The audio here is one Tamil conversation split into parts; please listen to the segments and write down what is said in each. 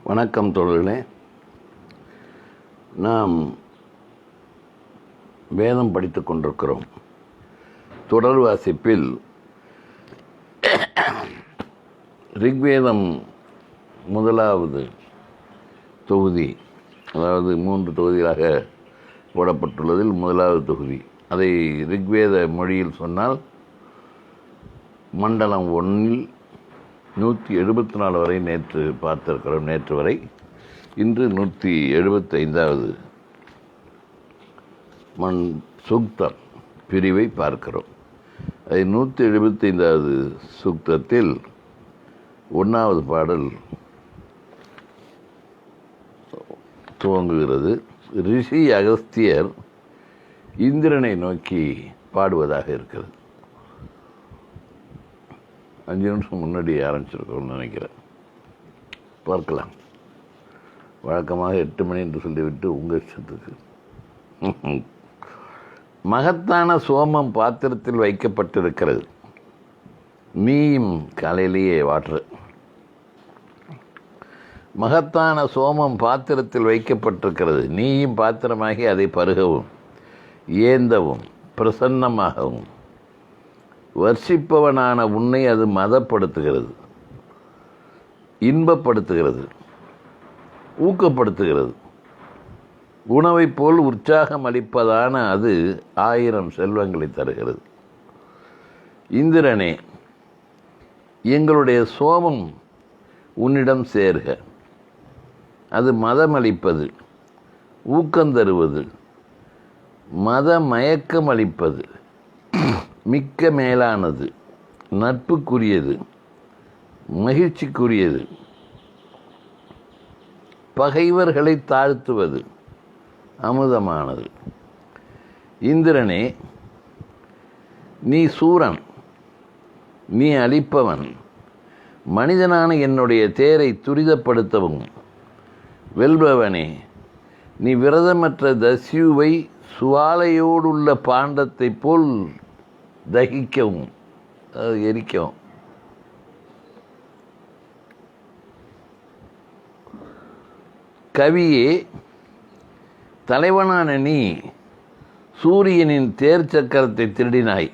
வணக்கம் தோழர்களே. நாம் வேதம் படித்து கொண்டிருக்கிறோம். தொடர் வாசிப்பில் ரிக்வேதம் முதலாவது தொகுதி, அதாவது 3 தொகுதிகளாக போடப்பட்டுள்ளதில் முதலாவது தொகுதி. அதை ரிக்வேத மொழியில் சொன்னால் மண்டலம் 1 174 வரை நேற்று பார்த்திருக்கிறோம். நேற்று வரை. இன்று 175வது சூக்தம் பிரிவை பார்க்கிறோம். அது 175வது சூக்தத்தில் 1வது பாடல் துவங்குகிறது. ரிஷி அகஸ்தியர் இந்திரனை நோக்கி பாடுவதாக இருக்கிறது. 5 நிமிஷம் முன்னாடி ஆரம்பிச்சிருக்கோம்னு நினைக்கிறேன். பார்க்கலாம். வழக்கமாக 8 மணி என்று சொல்லிவிட்டு உங்கள் இஷ்டத்துக்கு. மகத்தான சோமம் பாத்திரத்தில் வைக்கப்பட்டிருக்கிறது. நீயும் காலையிலேயே வாட்டர். மகத்தான சோமம் பாத்திரத்தில் வைக்கப்பட்டிருக்கிறது. நீயும் பாத்திரமாகி அதை பருகவும் ஏந்தவும் பிரசன்னமாகவும் வர்ஷிப்பவனான உன்னை அது மதப்படுத்துகிறது, இன்பப்படுத்துகிறது, ஊக்கப்படுத்துகிறது. உணவை போல் உற்சாகம் அளிப்பதான அது 1000 செல்வங்களை தருகிறது. இந்திரனே, எங்களுடைய சோமம் உன்னிடம் சேர்க. அது மதமளிப்பது, ஊக்கந்தருவது, மத மயக்கமளிப்பது, மிக்க மேலானது, நட்புக்குரியது, மகிழ்ச்சிக்குரியது, பகைவர்களை தாழ்த்துவது, அமுதமானது. இந்திரனே, நீ சூரன், நீ அழிப்பவன். மனிதனான என்னுடைய தேரை துரிதப்படுத்தவும் வெல்பவனே, நீ விரதமற்ற தஸ்யுவை சுவாலையோடுள்ள பாண்டத்தை போல் தகிக்கவும், எரிக்கவும். கவியே, தலைவனான நீ சூரியனின் தேர் சக்கரத்தை திருடினாய்.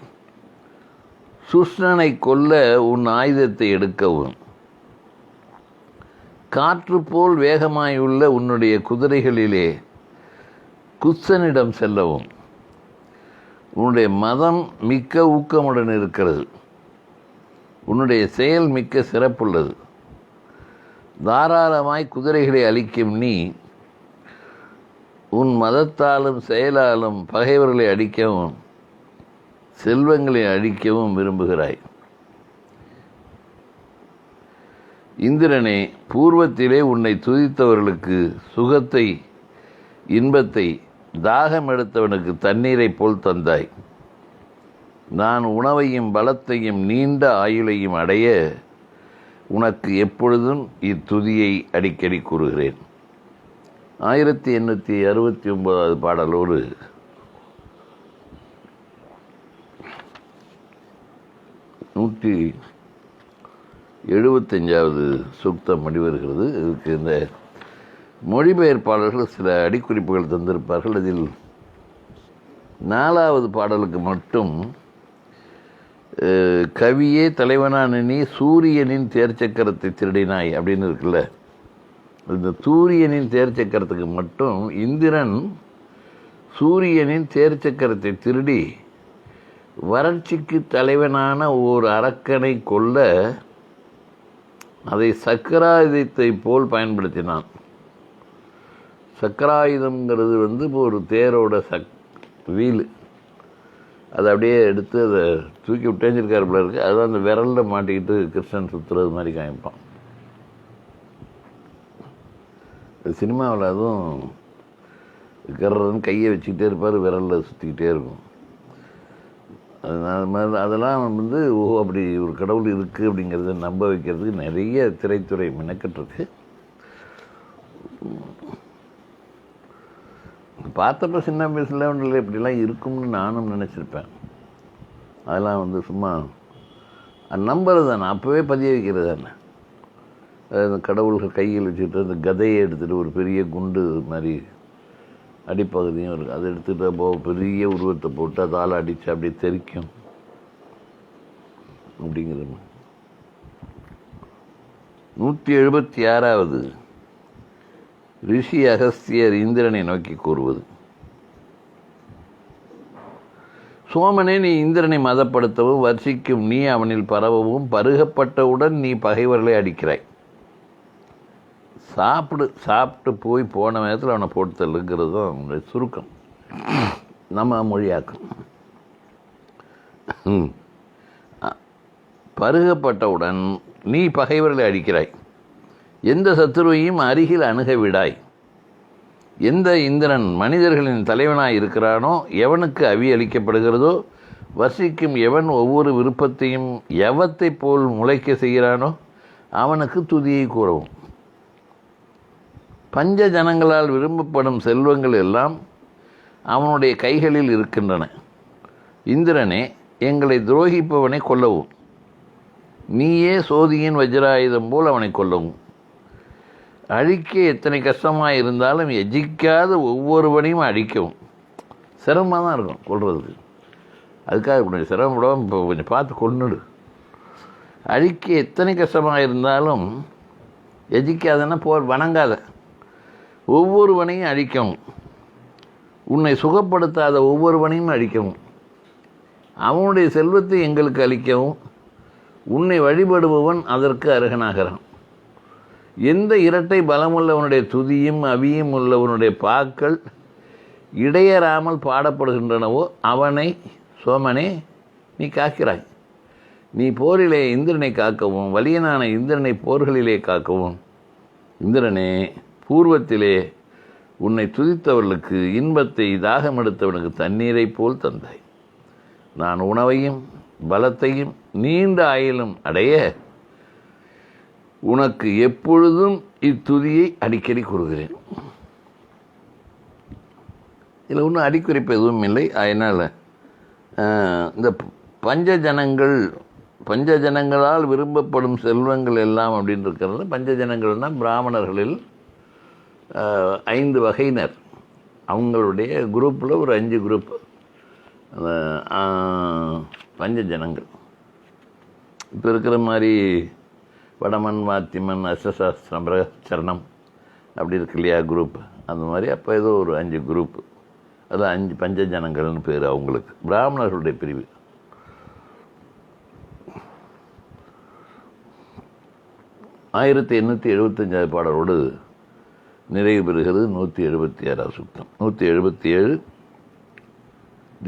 சுஷ்ணனை கொல்ல உன் ஆயுதத்தை எடுக்கவும், காற்று போல் வேகமாயுள்ள உன்னுடைய குதிரைகளிலே குத்சனிடம் செல்லவும். உன்னுடைய மதம் மிக்க ஊக்கமுடன் இருக்கிறது. உன்னுடைய செயல் மிக்க சிறப்புள்ளது. தாராளமாய் குதிரைகளை அழிக்கும் நீ உன் மதத்தாலும் செயலாலும் பகைவர்களை அழிக்கவும் செல்வங்களை அழிக்கவும் விரும்புகிறாய். இந்திரனே, பூர்வத்திலே உன்னை துதித்தவர்களுக்கு சுகத்தை, இன்பத்தை, தாகம் எடுத்தவனுக்கு தண்ணீரை போல் தந்தாய். நான் உணவையும் பலத்தையும் நீண்ட ஆயுளையும் அடைய உனக்கு எப்பொழுதும் இத்துதியை அடிக்கடி கூறுகிறேன். 1869வது பாடலோடு 175வது சூக்தம் முடிவருகிறது. இதுக்கு இந்த மொழிபெயர்ப்பாளர்கள் சில அடிக்குறிப்புகள் தந்திருப்பார்கள். அதில் 4வது பாடலுக்கு மட்டும் கவியே, தலைவனான நீ சூரியனின் தேர்ச்சக்கரத்தை திருடினாய் அப்படின்னு இருக்குல்ல. இந்த சூரியனின் தேர்ச்சக்கரத்துக்கு மட்டும் இந்திரன் சூரியனின் தேர்ச்சக்கரத்தை திருடி வறட்சிக்கு தலைவனான ஓர் அரக்கனை கொல்ல அதை சக்கராயுதத்தை போல் பயன்படுத்தினான். சக்கராயுதம்ங்கிறது இப்போ ஒரு தேரோட வீலு. அதை அப்படியே எடுத்து அதை தூக்கி விட்டேஞ்சிருக்காரு போல இருக்குது. அதுதான் அந்த விரலில் மாட்டிக்கிட்டு கிருஷ்ணன் சுற்றுறது மாதிரி காமிப்பான். சினிமாவில் அதுவும் கர்றன்னு கையை வச்சுக்கிட்டே இருப்பார், விரலில் சுற்றிக்கிட்டே இருக்கும். அதெல்லாம் அப்படி ஒரு கடவுள் இருக்குது அப்படிங்கிறத நம்ப வைக்கிறதுக்கு நிறைய திரைத்துறை மெனக்கெட்டுருக்கு. பார்த்தப்ப சின்ன வயசுல ஒன்றில் இப்படிலாம் இருக்கும்னு நானும் நினச்சிருப்பேன். அதெல்லாம் சும்மா நம்புறது தானே, அப்போவே பதிய வைக்கிறது தானே. அந்த கடவுள்கள் கையில் வச்சுக்கிட்டு அந்த கதையை எடுத்துகிட்டு ஒரு பெரிய குண்டு மாதிரி அடிப்பகுதியும் இருக்குது. அதை எடுத்துகிட்டு அப்போ பெரிய உருவத்தை போட்டு அதால் அடித்து அப்படியே தெறிக்கும் அப்படிங்கிறது. 176வது ரிஷி அகஸ்தியர் இந்திரனை நோக்கி கூறுவது. சோமனே, நீ இந்திரனை மதப்படுத்தவும் வர்ஷிக்கும் நீ அவனில் பரவவும் பருகப்பட்டவுடன் நீ பகைவர்களை அடிக்கிறாய். சாப்பிட்டு போய் போன நேரத்தில் அவனை போட்டு தள்ளுங்கிறது தான் அவனுடைய சுருக்கம், நம்ம மொழியாக்கம். பருகப்பட்டவுடன் நீ பகைவர்களை அடிக்கிறாய். எந்த சத்துருவையும் அருகில் அணுக விடாய். எந்த இந்திரன் மனிதர்களின் தலைவனாய் இருக்கிறானோ, எவனுக்கு அவி அளிக்கப்படுகிறதோ, வசிக்கும் எவன் ஒவ்வொரு விருப்பத்தையும் எவத்தை போல் முளைக்க செய்கிறானோ அவனுக்கு துதியை கூறவும். பஞ்ச ஜனங்களால் விரும்பப்படும் செல்வங்கள் எல்லாம் அவனுடைய கைகளில் இருக்கின்றன. இந்திரனே, எங்களை துரோகிப்பவனை கொல்லவும். நீயே சோதியின் வஜ்ராயுதம் போல் அவனை கொல்லவும். அழிக்க எத்தனை கஷ்டமாக இருந்தாலும் எஜிக்காத ஒவ்வொருவனையும் அழிக்கவும். சிரமமாக தான் இருக்கும் கொள்றதுக்கு. அதுக்காக கொஞ்சம் சிரமப்படாமல் இப்போ கொஞ்சம் பார்த்து கொன்னுடு. அழிக்க எத்தனை கஷ்டமாக இருந்தாலும் எஜிக்காதன்னா வணங்காத ஒவ்வொருவனையும் அழிக்கவும். உன்னை சுகப்படுத்தாத ஒவ்வொருவனையும் அழிக்கவும். அவனுடைய செல்வத்தை எங்களுக்கு அளிக்கவும். உன்னை வழிபடுபவன் அதற்கு அருகனாகிறான். எந்த இரட்டை பலமுள்ளவனுடைய துதியும் அவியும் உள்ளவனுடைய பாக்கள் இடையறாமல் பாடப்படுகின்றனவோ அவனை சோமனே நீ காக்கிறாய். நீ போரிலே இந்திரனை காக்கவும் வலியனான இந்திரனை போர்களிலே காக்கவும். இந்திரனே, பூர்வத்திலே உன்னை துதித்தவர்களுக்கு இன்பத்தை தாகமெடுத்தவனுக்கு தண்ணீரை போல் தந்தாய். நான் உணவையும் பலத்தையும் நீண்ட ஆயுளும் அடைய உனக்கு எப்பொழுதும் இத்துதியை அடிக்கடி கூறுகிறேன். இதில் ஒன்றும் அடிக்குறிப்பு எதுவும் இல்லை. அதனால் இந்த பஞ்சஜனங்களால் விரும்பப்படும் செல்வங்கள் எல்லாம் அப்படின்னு இருக்கிறது. பஞ்சஜனங்கள்னால் பிராமணர்களில் 5 வகையினர். அவங்களுடைய குரூப்பில் ஒரு 5 குரூப் பஞ்சஜனங்கள். இப்போ இருக்கிற மாதிரி வடமன், வாத்திமன், அஷ்டசாஸ்திரம், பிரகச்சரணம் அப்படி இருக்கு இல்லையா குரூப், அந்த மாதிரி அப்போ ஏதோ ஒரு 5 குரூப்பு. அது 5 பஞ்சஜனங்கள்னு பேர் அவங்களுக்கு, பிராமணர்களுடைய பிரிவு. ஆயிரத்தி 875 பாடலோடு நிறைவு பெறுகிறது 176 சுத்தம். 177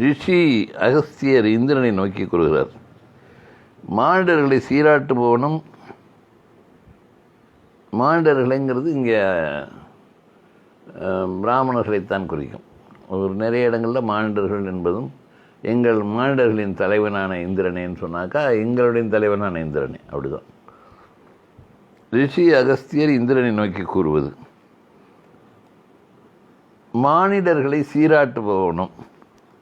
ரிஷி அகஸ்தியர் இந்திரனை நோக்கி கூறுகிறார். மானிடர்களை சீராட்டுபவனும், மானிடர்களைங்கிறது இங்கே பிராமணர்களைத்தான் குறிக்கும். ஒரு நிறைய இடங்களில் மானிடர்கள் என்பதும் எங்கள் மானிடர்களின் தலைவனான இந்திரனேன்னு சொன்னாக்கா எங்களுடைய தலைவனான இந்திரனே, அப்படிதான். ரிஷி அகஸ்தியர் இந்திரனை நோக்கி கூறுவது. மானிடர்களை சீராட்டுபவனும்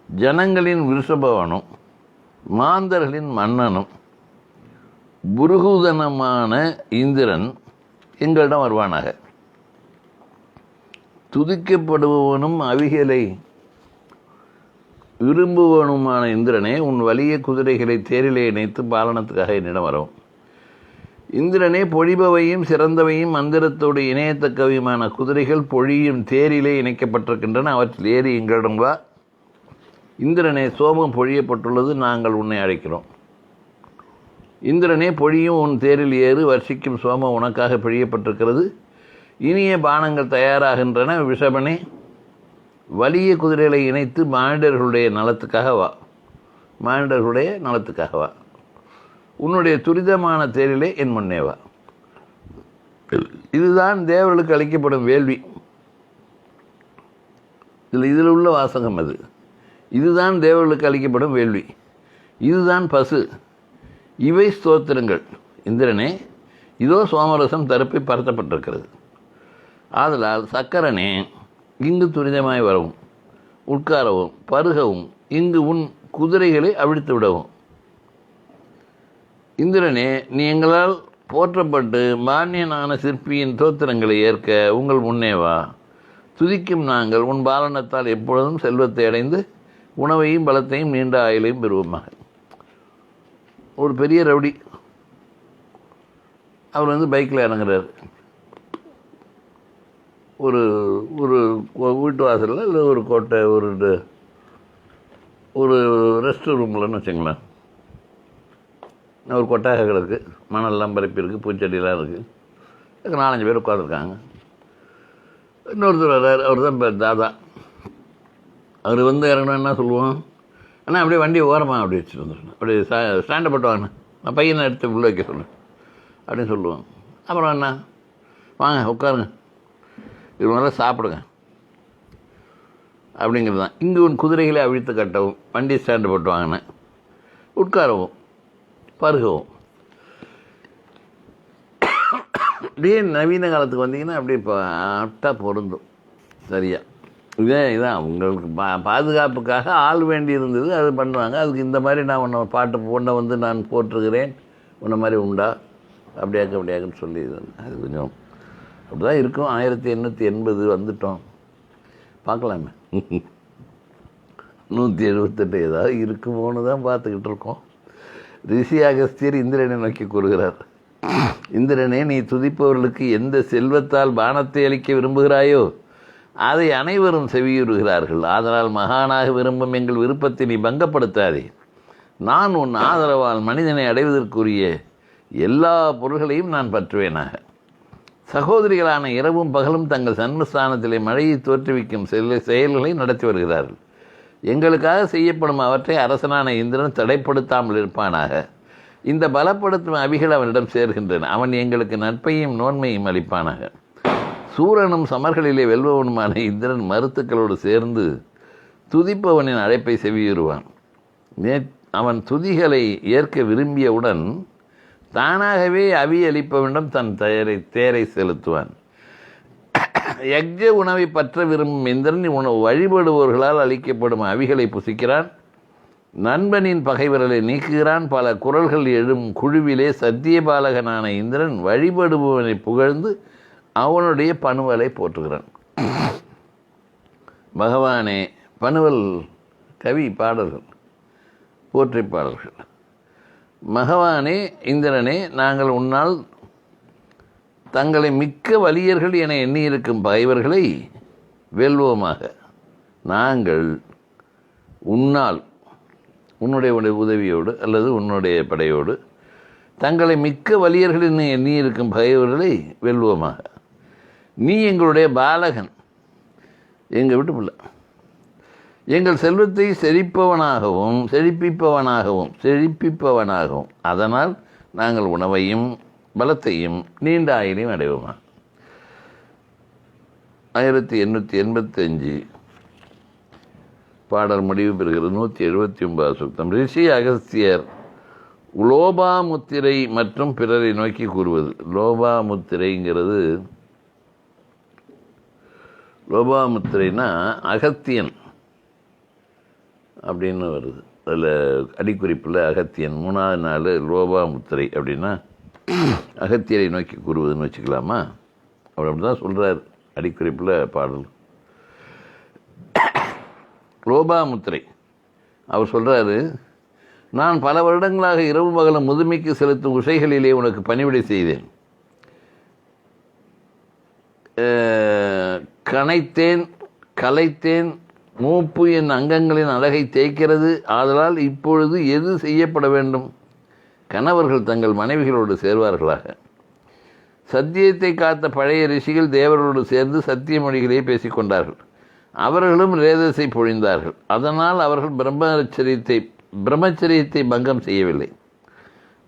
ஜனங்களின் விருஷபவனும் மாந்தர்களின் மன்னனும் புருகுதனமான இந்திரன் எங்களிடம் வருவானாக. துதிக்கப்படுபவனும் அவிகளை விரும்புவனுமான இந்திரனே, உன் வலிய குதிரைகளை தேரிலே இணைத்து பாலனத்துக்காக என்னிடம் வரவும். இந்திரனே, பொழிபவையும் சிறந்தவையும் மந்திரத்தோடு இணையத்தக்கவையுமான குதிரைகள் பொழியும் தேரிலே இணைக்கப்பட்டிருக்கின்றன. அவற்றில் ஏறி எங்களிடம் வா. இந்திரனே, சோமம் பொழியப்பட்டுள்ளது, நாங்கள் உன்னை அழைக்கிறோம். இந்திரனே, பொழியும் உன் தேரில் ஏறு, வர்ஷிக்கும் சோமம் உனக்காக பிழியப்பட்டிருக்கிறது. இனிய பானங்கள் தயாராகின்றன. விஷபனே, வலிய குதிரைகளை இணைத்து மானிடர்களுடைய நலத்துக்காக வா. மானிடர்களுடைய நலத்துக்காக வா. உன்னுடைய துரிதமான தேரிலே என் முன்னே வா. இதுதான் தேவர்களுக்கு அளிக்கப்படும் வேள்வி. இதில் உள்ள வாசகம் அது. இதுதான் தேவர்களுக்கு அளிக்கப்படும் வேள்வி. இதுதான் பசு. இவை ஸ்தோத்திரங்கள். இந்திரனே, இதோ சோமரசம் தரப்பை பரத்தப்பட்டிருக்கிறது. ஆதலால் சக்கரனே, இங்கு துரிதமாய் வரவும், உட்காரவும், பருகவும், இங்கு உன் குதிரைகளை அவிழ்த்து விடவும். இந்திரனே, நீ எங்களால் போற்றப்பட்டு மானியனான சிற்பியின் தோத்திரங்களை ஏற்க உங்கள் முன்னே வா. துதிக்கும் நாங்கள் உன் பாலனத்தால் எப்பொழுதும் செல்வத்தை அடைந்து உணவையும் பலத்தையும் நீண்ட ஆயுளையும் பெறுவோமாக. ஒரு பெரிய ரவுடி அவர் பைக்கில் இறங்குறார். ஒரு ஒரு வீட்டு வாசலில் இல்லை ஒரு கோட்டை ஒரு ரெஸ்ட் ரூம்லன்னு வச்சுங்களேன். ஒரு கொட்டாக கிடக்கு, மணல்லாம் பரப்பி இருக்குது, பூச்செடியெலாம் இருக்குது. அதுக்கு 4-5 பேர் உட்காந்துருக்காங்க. இன்னொருத்தர் வர்றார், அவர் தான் இப்போ தாதா. அவர் இறங்கணும் என்ன சொல்லுவோம், ஆனால் அப்படியே வண்டி ஓரமாக அப்படி வச்சுட்டு வந்துடணும், அப்படியே ஸ்டாண்டை போட்டு வாங்க, நான் பையனை எடுத்து உள்ள வைக்க சொல்லுவேன் அப்படின்னு சொல்லுவோம். அப்புறம் என்ன, வாங்க உட்காருங்க, இது முதல்ல சாப்பிடுங்க அப்படிங்கிறது தான். இங்கே உன் குதிரைகளை அவிழ்த்து கட்டவும், வண்டி ஸ்டாண்டு போட்டு வாங்கினேன், உட்காரவும், பருகவும். அப்படியே நவீன காலத்துக்கு வந்தீங்கன்னா அப்படியே அட்டா பொருந்தும் சரியா. இதான் உங்களுக்கு பாதுகாப்புக்காக ஆள் வேண்டி இருந்தது, அது பண்ணுவாங்க. அதுக்கு இந்த மாதிரி நான் உன்னை நான் போற்றுகிறேன், உன்ன மாதிரி உண்டா அப்படியாக்குன்னு சொல்லி அது கொஞ்சம் அப்படி தான் இருக்கும். 1880 வந்துட்டோம், பார்க்கலாமே. 178 ஏதாவது இருக்குமோன்னு தான் பார்த்துக்கிட்டு இருக்கோம். ரிஷி அகஸ்தியர் இந்திரனை நோக்கி கூறுகிறார், இந்திரனே, நீ துதிப்பவர்களுக்கு எந்த செல்வத்தால் பானத்தை அளிக்க விரும்புகிறாயோ அதை அனைவரும் செவியுறுகிறார்கள். அதனால் மகானாக விரும்பும் எங்கள் விருப்பத்தை நீ பங்கப்படுத்தாதே. நான் உன் ஆதரவால் மனிதனை அடைவதற்குரிய எல்லா பொருள்களையும் நான் பற்றுவேனாக. சகோதரிகளான இரவும் பகலும் தங்கள் சன்மஸ்தானத்திலே மழையை தோற்றுவிக்கும் செயல்களை நடத்தி வருகிறார்கள். எங்களுக்காக செய்யப்படும் அவற்றை அரசனான இந்திரன் தடைப்படுத்தாமல் இருப்பானாக. இந்த பலப்படுத்தும் அவிகள் அவனிடம் சேர்கின்றன. அவன் எங்களுக்கு நட்பையும் நோன்மையும் அளிப்பானாக. சூரனும் சமர்களிலே வெல்பவனுமான இந்திரன் மருத்துக்களோடு சேர்ந்து துதிப்பவனின் அழைப்பை செவியுறுவான். அவன் துதிகளை ஏற்க விரும்பியவுடன் தானாகவே அவி அளிப்பவனிடம் தன் தேரை செலுத்துவான். யக்ஞ உணவை பற்ற விரும்பும் இந்திரன் உணவு வழிபடுவோர்களால் அளிக்கப்படும் அவிகளை புசிக்கிறான். நண்பனின் பகைவர்களை நீக்குகிறான். பல குரல்கள் எழும் குழுவிலே சத்தியபாலகனான இந்திரன் வழிபடுபவனை புகழ்ந்து அவனுடைய பணுவலை போற்றுகிறான். பகவானே, பணுவல் கவி பாடல்கள், போற்றி பாடல்கள். பகவானே, இந்திரனே, நாங்கள் உன்னால் தங்களை மிக்க வலியர்கள் என எண்ணியிருக்கும் பகைவர்களை வெல்வோமாக. நாங்கள் உன்னால், உன்னுடைய உதவியோடு அல்லது உன்னுடைய படையோடு தங்களை மிக்க வலியர்கள் என எண்ணியிருக்கும் பகைவர்களை வெல்வோமாக. நீ எங்களுடைய பாலகன், எங்கள் வீட்டு பிள்ளை. எங்கள் செல்வத்தை செழிப்பிப்பவனாகவும் அதனால் நாங்கள் உணவையும் பலத்தையும் நீண்ட ஆயுளையும் அடைவோமா. 1885 பாடல் முடிவு பெறுகிறது. 179 சூக்தம். ரிஷி அகஸ்தியர் லோபாமுத்திரை மற்றும் பிறரை நோக்கி கூறுவது. லோபாமுத்திரைனா அகத்தியன் அப்படின்னு வருது. அதில் அடிக்குறிப்பில் அகத்தியன் 3வது நாள் லோபாமுத்திரை அப்படின்னா அகத்தியரை நோக்கி கூறுவதுன்னு வச்சுக்கலாமா. அவர் அப்படி தான் சொல்கிறார் அடிக்குறிப்பில் பாடல். லோபாமுத்திரை அவர் சொல்கிறாரு, நான் பல வருடங்களாக இரவு பகலும் முதுமைக்கு செலுத்தும் உஷைகளிலே உனக்கு பணிவிடை செய்தேன். கலைத்தேன் மூப்பு என் அங்கங்களின் அழகை தேய்க்கிறது. ஆதலால் இப்பொழுது எது செய்யப்பட வேண்டும்? கணவர்கள் தங்கள் மனைவிகளோடு சேர்வார்களாக. சத்தியத்தை காத்த பழைய ரிஷிகள் தேவர்களோடு சேர்ந்து சத்திய மொழிகளே பேசிக்கொண்டார்கள். அவர்களும் ரேதஸை பொழிந்தார்கள். அதனால் அவர்கள் பிரம்மச்சரியத்தை பங்கம் செய்யவில்லை.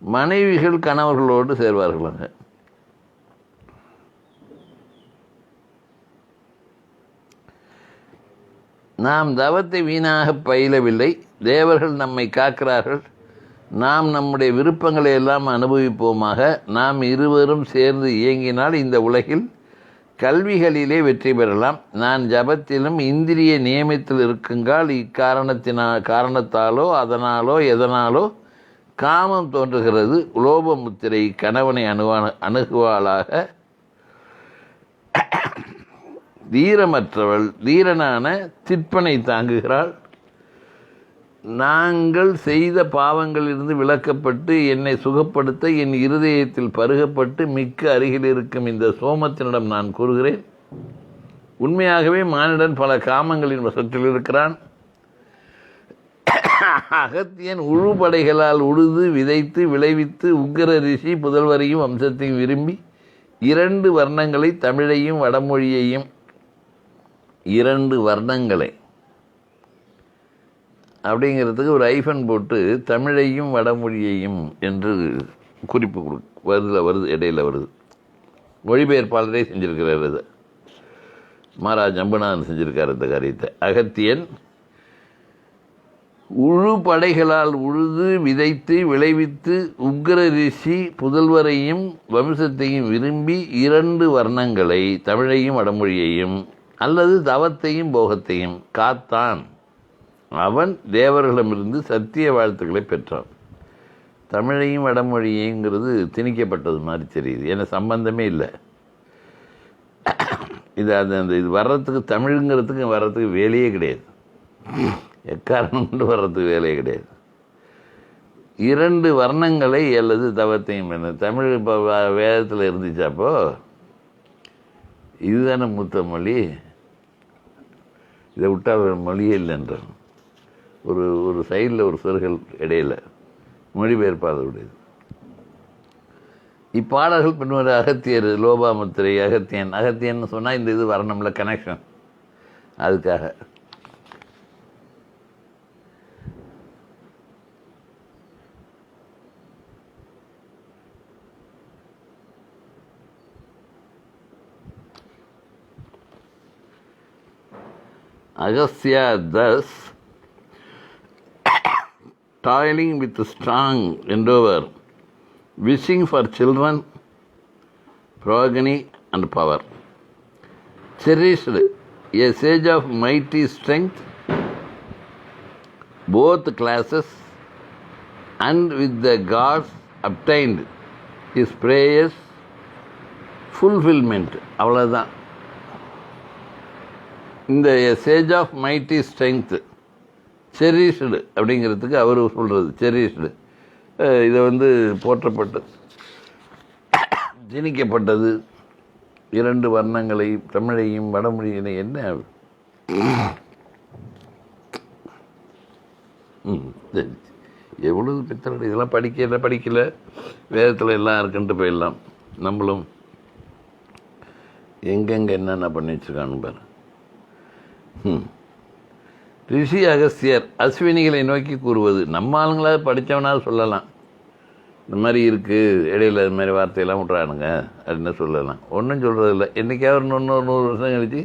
மனைவிகள் கணவர்களோடு சேர்வார்களாக. நாம் தவத்தை வீணாக பயிலவில்லை. தேவர்கள் நம்மை காக்கிறார்கள். நாம் நம்முடைய விருப்பங்களை எல்லாம் அனுபவிப்போமாக. நாம் இருவரும் சேர்ந்து இயங்கினால் இந்த உலகில் கல்விகளிலே வெற்றி பெறலாம். நான் ஜபத்திலும் இந்திரிய நியமத்தில் இருக்குங்கால் காரணத்தாலோ அதனாலோ எதனாலோ காமம் தோன்றுகிறது. லோபமுத்திரை கணவனை அணுகுவாளாக. தீரமற்றவள் தீரனான திட்பனை தாங்குகிறாள். நாங்கள் செய்த பாவங்களிலிருந்து விலக்கப்பட்டு என்னை சுகப்படுத்த என் இருதயத்தில் பருகப்பட்டு மிக்க அருகில் இருக்கும் இந்த சோமத்தினிடம் நான் கூறுகிறேன், உண்மையாகவே மானிடன் பல காமங்களின் வசத்தில் இருக்கிறான். அகத்தியன் உழுபடைகளால் உழுது விதைத்து விளைவித்து உக்கிர ரிஷி புதல்வரையும் வம்சத்தையும் விரும்பி 2 வர்ணங்களை, தமிழையும் வடமொழியையும், 2 வர்ணங்களை அப்படிங்கிறதுக்கு ஒரு ஐஃபன் போட்டு தமிழையும் வடமொழியையும் என்று குறிப்பு வருது இடையில் வருது. மொழிபெயர்ப்பாளரே செஞ்சிருக்கிறார். இது மகாராஜ் ஜம்புநாதன் செஞ்சிருக்கார் இந்த காரியத்தை. அகத்தியன் உழு படைகளால் உழுது விதைத்து விளைவித்து உக்கிர ரிஷி புதல்வரையும் வம்சத்தையும் விரும்பி 2 வர்ணங்களை, தமிழையும் வடமொழியையும் அல்லது தவத்தையும் போகத்தையும் காத்தான். அவன் தேவர்களிடமிருந்து சத்திய வாழ்த்துக்களை பெற்றான். தமிழையும் வடமொழியைங்கிறது திணிக்கப்பட்டது மாதிரி தெரியுது. ஏன்னா சம்பந்தமே இல்லை. இது வர்றதுக்கு, தமிழுங்கிறதுக்கு வர்றதுக்கு வேலையே கிடையாது. எக்காரணம் கொண்டு வர்றதுக்கு வேலையே கிடையாது. 2 வர்ணங்களை அல்லது தவத்தையும் என்ன தமிழ் இப்போ வேதத்தில் இருந்துச்சாப்போ இதுதானே மூத்த மொழி, இதை விட்டால் மொழியே இல்லைன்ற ஒரு சைடில் ஒரு சொற்கள் இடையில் மொழிபெயர்ப்பாளருடையது. இப்பாடல்கள் பின்வரும் அகத்தியர், லோபாமுத்திரை, அகத்தியன்னு சொன்னால் இந்த இது வரணும்ல, கனெக்ஷன். அதுக்காக Agastya thus, toiling with strong endeavor, wishing for children, progeny and power, cherished a sage of mighty strength, both classes, and with the gods obtained his prayers fulfillment. அவ்வளோதான். இந்த சேஜ் ஆஃப் மைட்டி ஸ்ட்ரென்த், செரிஷ்டு அப்படிங்கிறதுக்கு அவர் சொல்கிறது செரிஷ்டு. இதை போற்றப்பட்டது, திணிக்கப்பட்டது. 2 வர்ணங்களை, தமிழையும் வடமொழியினை என்ன எவ்வளவு பித்தளை. இதெல்லாம் படிக்கல வேதத்தில் எல்லாம் இருக்குன்ட்டு போயிடலாம். நம்மளும் எங்கெங்கே என்னென்ன பண்ணி வச்சுருக்கான்னு பாரு. ரிஷி அகஸ்தியர் அஸ்வினிகளை நோக்கி கூறுவது. நம்ம ஆளுங்களாவது படித்தவனாவது சொல்லலாம், இந்த மாதிரி இருக்குது, இடையில் இது மாதிரி வார்த்தையெல்லாம் விட்றானுங்க அப்படின்னு சொல்லலாம். ஒன்றும் சொல்கிறதில்ல. என்றைக்காவது 100 வருஷம் கழிச்சு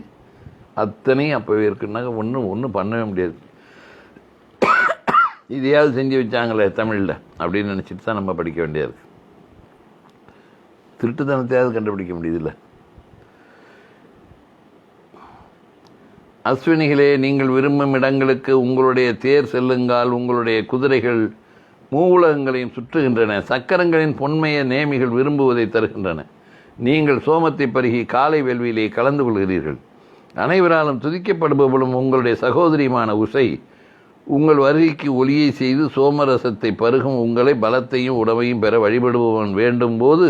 அத்தனையும் அப்போவே இருக்குன்னாக்க ஒன்றும் பண்ணவே முடியாது. இதையாவது செஞ்சு வச்சாங்களே தமிழில் அப்படின்னு நினச்சிட்டு தான் நம்ம படிக்க வேண்டியது. திருட்டுத்தனத்தையாவது கண்டுபிடிக்க முடியுதில்ல. அஸ்வினிகளே, நீங்கள் விரும்பும் இடங்களுக்கு உங்களுடைய தேர் செல்லுங்கால் உங்களுடைய குதிரைகள் மூவுலகங்களையும் சுற்றுகின்றன. சக்கரங்களின் பொன்மைய நேமிகள் விரும்புவதை தருகின்றன. நீங்கள் சோமத்தை பருகி காலை வேள்வியிலே கலந்து கொள்கிறீர்கள். அனைவராலும் துதிக்கப்படுபவளும் உங்களுடைய சகோதரியுமான உஷை உங்கள் வருகைக்கு ஒளியை செய்து சோமரசத்தை பருகும் உங்களை பலத்தையும் உடமையும் பெற வழிபடுபவன் வேண்டும் போது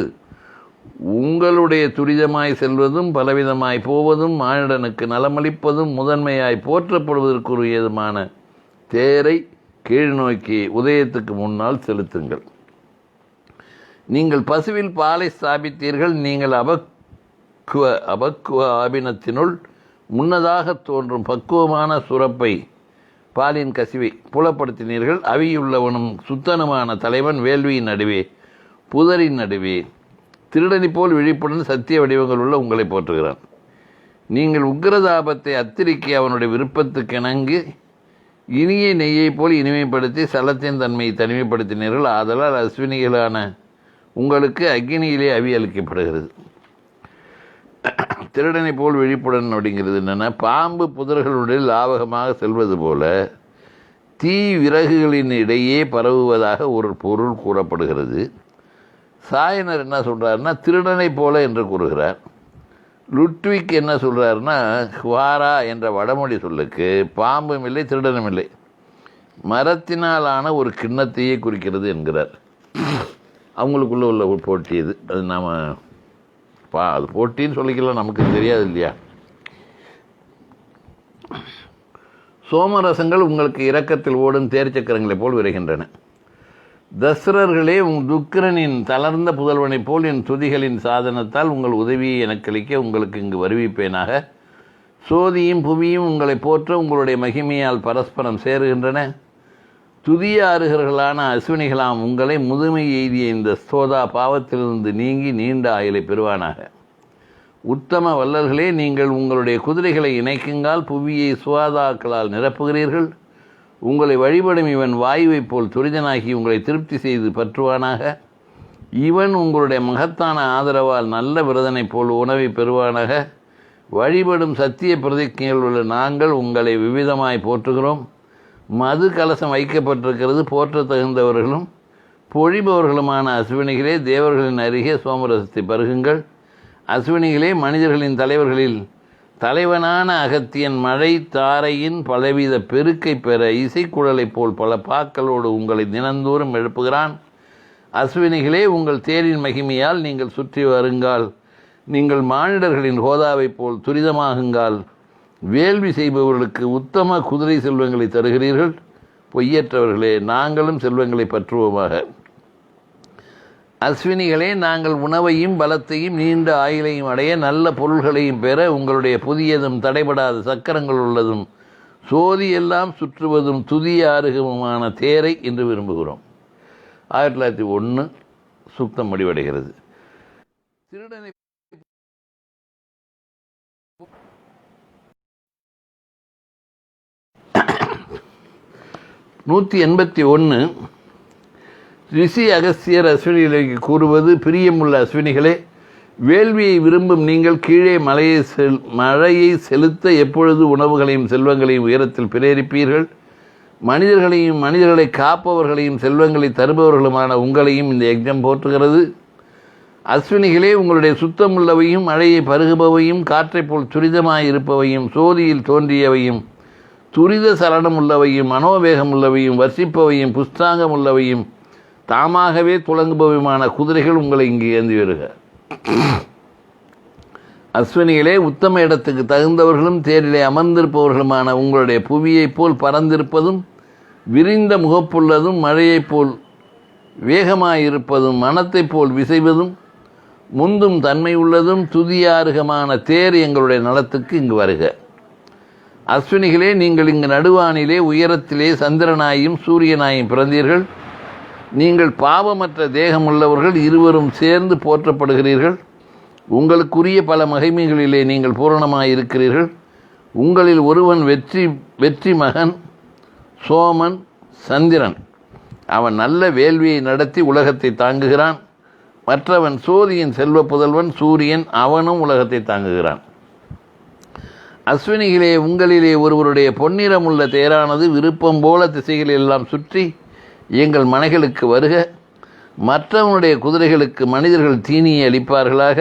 உங்களுடைய துரிதமாய் செல்வதும் பலவிதமாய் போவதும் மானிடனுக்கு நலமளிப்பதும் முதன்மையாய் போற்றப்படுவதற்குரியதுமான தேரை கீழ் நோக்கி உதயத்துக்கு முன்னால் செலுத்துங்கள். நீங்கள் பசுவில் பாலை ஸ்தாபித்தீர்கள். நீங்கள் அபக்குவ ஆபினத்தினுள் முன்னதாக தோன்றும் பக்குவமான சுரப்பை, பாலின் கசிவை புலப்படுத்தினீர்கள். அவியுள்ளவனும் சுத்தனுமான தலைவன் வேள்வியின் நடுவே புதரின் நடுவே திருடனி போல் விழிப்புடன் சத்திய வடிவங்கள் உள்ள உங்களை போற்றுகிறான். நீங்கள் உக்கிரதாபத்தை அத்திரிக்கி அவனுடைய விருப்பத்துக்கு இணங்கி இனிய நெய்யை போல் இனிமைப்படுத்தி சலத்தின் தன்மையை தனிமைப்படுத்தினீர்கள். ஆதலால் அஸ்வினிகளான உங்களுக்கு அக்னியிலே அவி அளிக்கப்படுகிறது. திருடனை போல் விழிப்புடன் அப்படிங்கிறது என்னென்னா, பாம்பு புதர்களுடைய லாபகமாக செல்வது போல தீ விறகுகளின் இடையே பரவுவதாக ஒரு பொருள் கூறப்படுகிறது. சாயனர் என்ன சொல்கிறாருன்னா திருடனை போல என்று கூறுகிறார். லுட்விக் என்ன சொல்கிறாருன்னா ஹுவாரா என்ற வடமொழி சொல்லுக்கு பாம்பும் இல்லை திருடனும் இல்லை, மரத்தினாலான ஒரு கிண்ணத்தையே குறிக்கிறது என்கிறார். அவங்களுக்குள்ள உள்ள ஒரு போட்டி இது. அது நாம் அது போட்டின்னு சொல்லிக்கலாம், நமக்கு தெரியாது இல்லையா. சோமரசங்கள் உங்களுக்கு இரக்கத்தில் ஓடும் தேர்ச்சக்கரங்களைப் போல் விரைகின்றன. தசரர்களே, துக்கிரனின் தளர்ந்த புதல்வனைப் போல் என் துதிகளின் சாதனத்தால் உங்கள் உதவியை எனக்களிக்க உங்களுக்கு இங்கு வருவிப்பேனாக. சோதியும் புவியும் உங்களை போற்ற உங்களுடைய மகிமையால் பரஸ்பரம் சேருகின்றன. துதிய ஆறுகர்களான அஸ்வினிகளாம் உங்களை முதுமை எய்திய இந்த சோதா பாவத்திலிருந்து நீங்கி நீண்ட ஆயுளை பெறுவானாக. உத்தம வல்லர்களே, நீங்கள் உங்களுடைய குதிரைகளை இணைக்குங்கால் புவியை சுவாதாக்களால் நிரப்புகிறீர்கள். உங்களை வழிபடும் இவன் வாயுவைப் போல் துரிதனாகி உங்களை திருப்தி செய்து பற்றுவானாக. இவன் உங்களுடைய மகத்தான ஆதரவால் நல்ல விரதனைப் போல் உணவை பெறுவானாக. வழிபடும் சத்திய பிரதிജ്ഞையில் உள்ள நாங்கள் உங்களை விவிதமாய் போற்றுகிறோம். மது கலசம் வைக்கப்பட்டிருக்கிறது. போற்ற தகுந்தவர்களும் பொழிபவர்களுமான அஸ்வினிகளே, தேவர்களின் அருகே சோமரசத்தை பருகுங்கள். அஸ்வினிகளே, மனிதர்களின் தலைவர்களில் தலைவனான அகத்தியன் மழை தாரையின் பலவித பெருக்கை பெற இசைக்குழலைப் போல் பல பாக்களோடு உங்களை தினந்தோறும் எழுப்புகிறான். அஸ்வினிகளே, உங்கள் தேரின் மகிமையால் நீங்கள் சுற்றி வருங்கால். நீங்கள் மானிடர்களின் ஹோதாவைப் போல் துரிதமாகுங்கால். வேள்வி செய்பவர்களுக்கு உத்தம குதிரை செல்வங்களை தருகிறீர்கள். பொய்யற்றவர்களே, நாங்களும் செல்வங்களை பற்றுவோமாக. அஸ்வினிகளே, நாங்கள் உணவையும் பலத்தையும் நீண்ட ஆயுளையும் அடைய நல்ல பொருள்களையும் பெற உங்களுடைய புதியதும் தடைபடாத சக்கரங்கள் உள்ளதும் சோதி எல்லாம் சுற்றுவதும் துதிய ஆறுகமுமான தேரை இன்று விரும்புகிறோம். 1901 சுத்தம் முடிவடைகிறது. திருடனை 181 ரிஷி அகஸ்தியர் அஸ்வினிகளுக்கு கூறுவது, பிரியமுள்ள அஸ்வினிகளே, வேள்வியை விரும்பும் நீங்கள் கீழே மழையை செலுத்த எப்பொழுது உணவுகளையும் செல்வங்களையும் உயரத்தில் பிரேரிப்பீர்கள். மனிதர்களையும் மனிதர்களை காப்பவர்களையும் செல்வங்களை தருபவர்களுமான உங்களையும் இந்த யஜ்ஞம் போற்றுகிறது. அஸ்வினிகளே, உங்களுடைய சுத்தமுள்ளவையும் மழையை பருகுபவையும் காற்றைப் போல் துரிதமாயிருப்பவையும் சோதியில் தோன்றியவையும் துரித சலனம் உள்ளவையும் மனோவேகம் உள்ளவையும் வர்ஷிப்பவையும் புஸ்தாங்கம் உள்ளவையும் தாமாகவே துளங்குபவையுமான குதிரைகள் உங்களை இங்கு ஏந்தி வருக. அஸ்வினிகளே, உத்தம இடத்துக்கு தகுந்தவர்களும் தேரிலே அமர்ந்திருப்பவர்களுமான உங்களுடைய புவியைப் போல் பறந்திருப்பதும் விரிந்த முகப்புள்ளதும் மழையைப் போல் வேகமாயிருப்பதும் மனத்தைப் போல் விசைவதும் முந்தும் தன்மை உள்ளதும் துதியாருகமான தேர் எங்களுடைய நலத்துக்கு இங்கு வருக. அஸ்வினிகளே, நீங்கள் இங்கு நடுவானிலே உயரத்திலே சந்திரனாயும் சூரியனாயும் பிறந்தீர்கள். நீங்கள் பாவமற்ற தேகமுள்ளவர்கள், இருவரும் சேர்ந்து போற்றப்படுகிறீர்கள். உங்களுக்குரிய பல மகிமைகளிலே நீங்கள் பூரணமாயிருக்கிறீர்கள். உங்களில் ஒருவன் வெற்றி மகன் சோமன் சந்திரன். அவன் நல்ல வேள்வியை நடத்தி உலகத்தை தாங்குகிறான். மற்றவன் சோதியின் செல்வ புதல்வன் சூரியன், அவனும் உலகத்தை தாங்குகிறான். அஸ்வினிகளே, உங்களிலே ஒருவருடைய பொன்னிறமுள்ள தேரானது விருப்பம் போல திசைகளில் எல்லாம் சுற்றி எங்கள் மனைகளுக்கு வருக. மற்றவனுடைய குதிரைகளுக்கு மனிதர்கள் தீனியை அளிப்பார்களாக.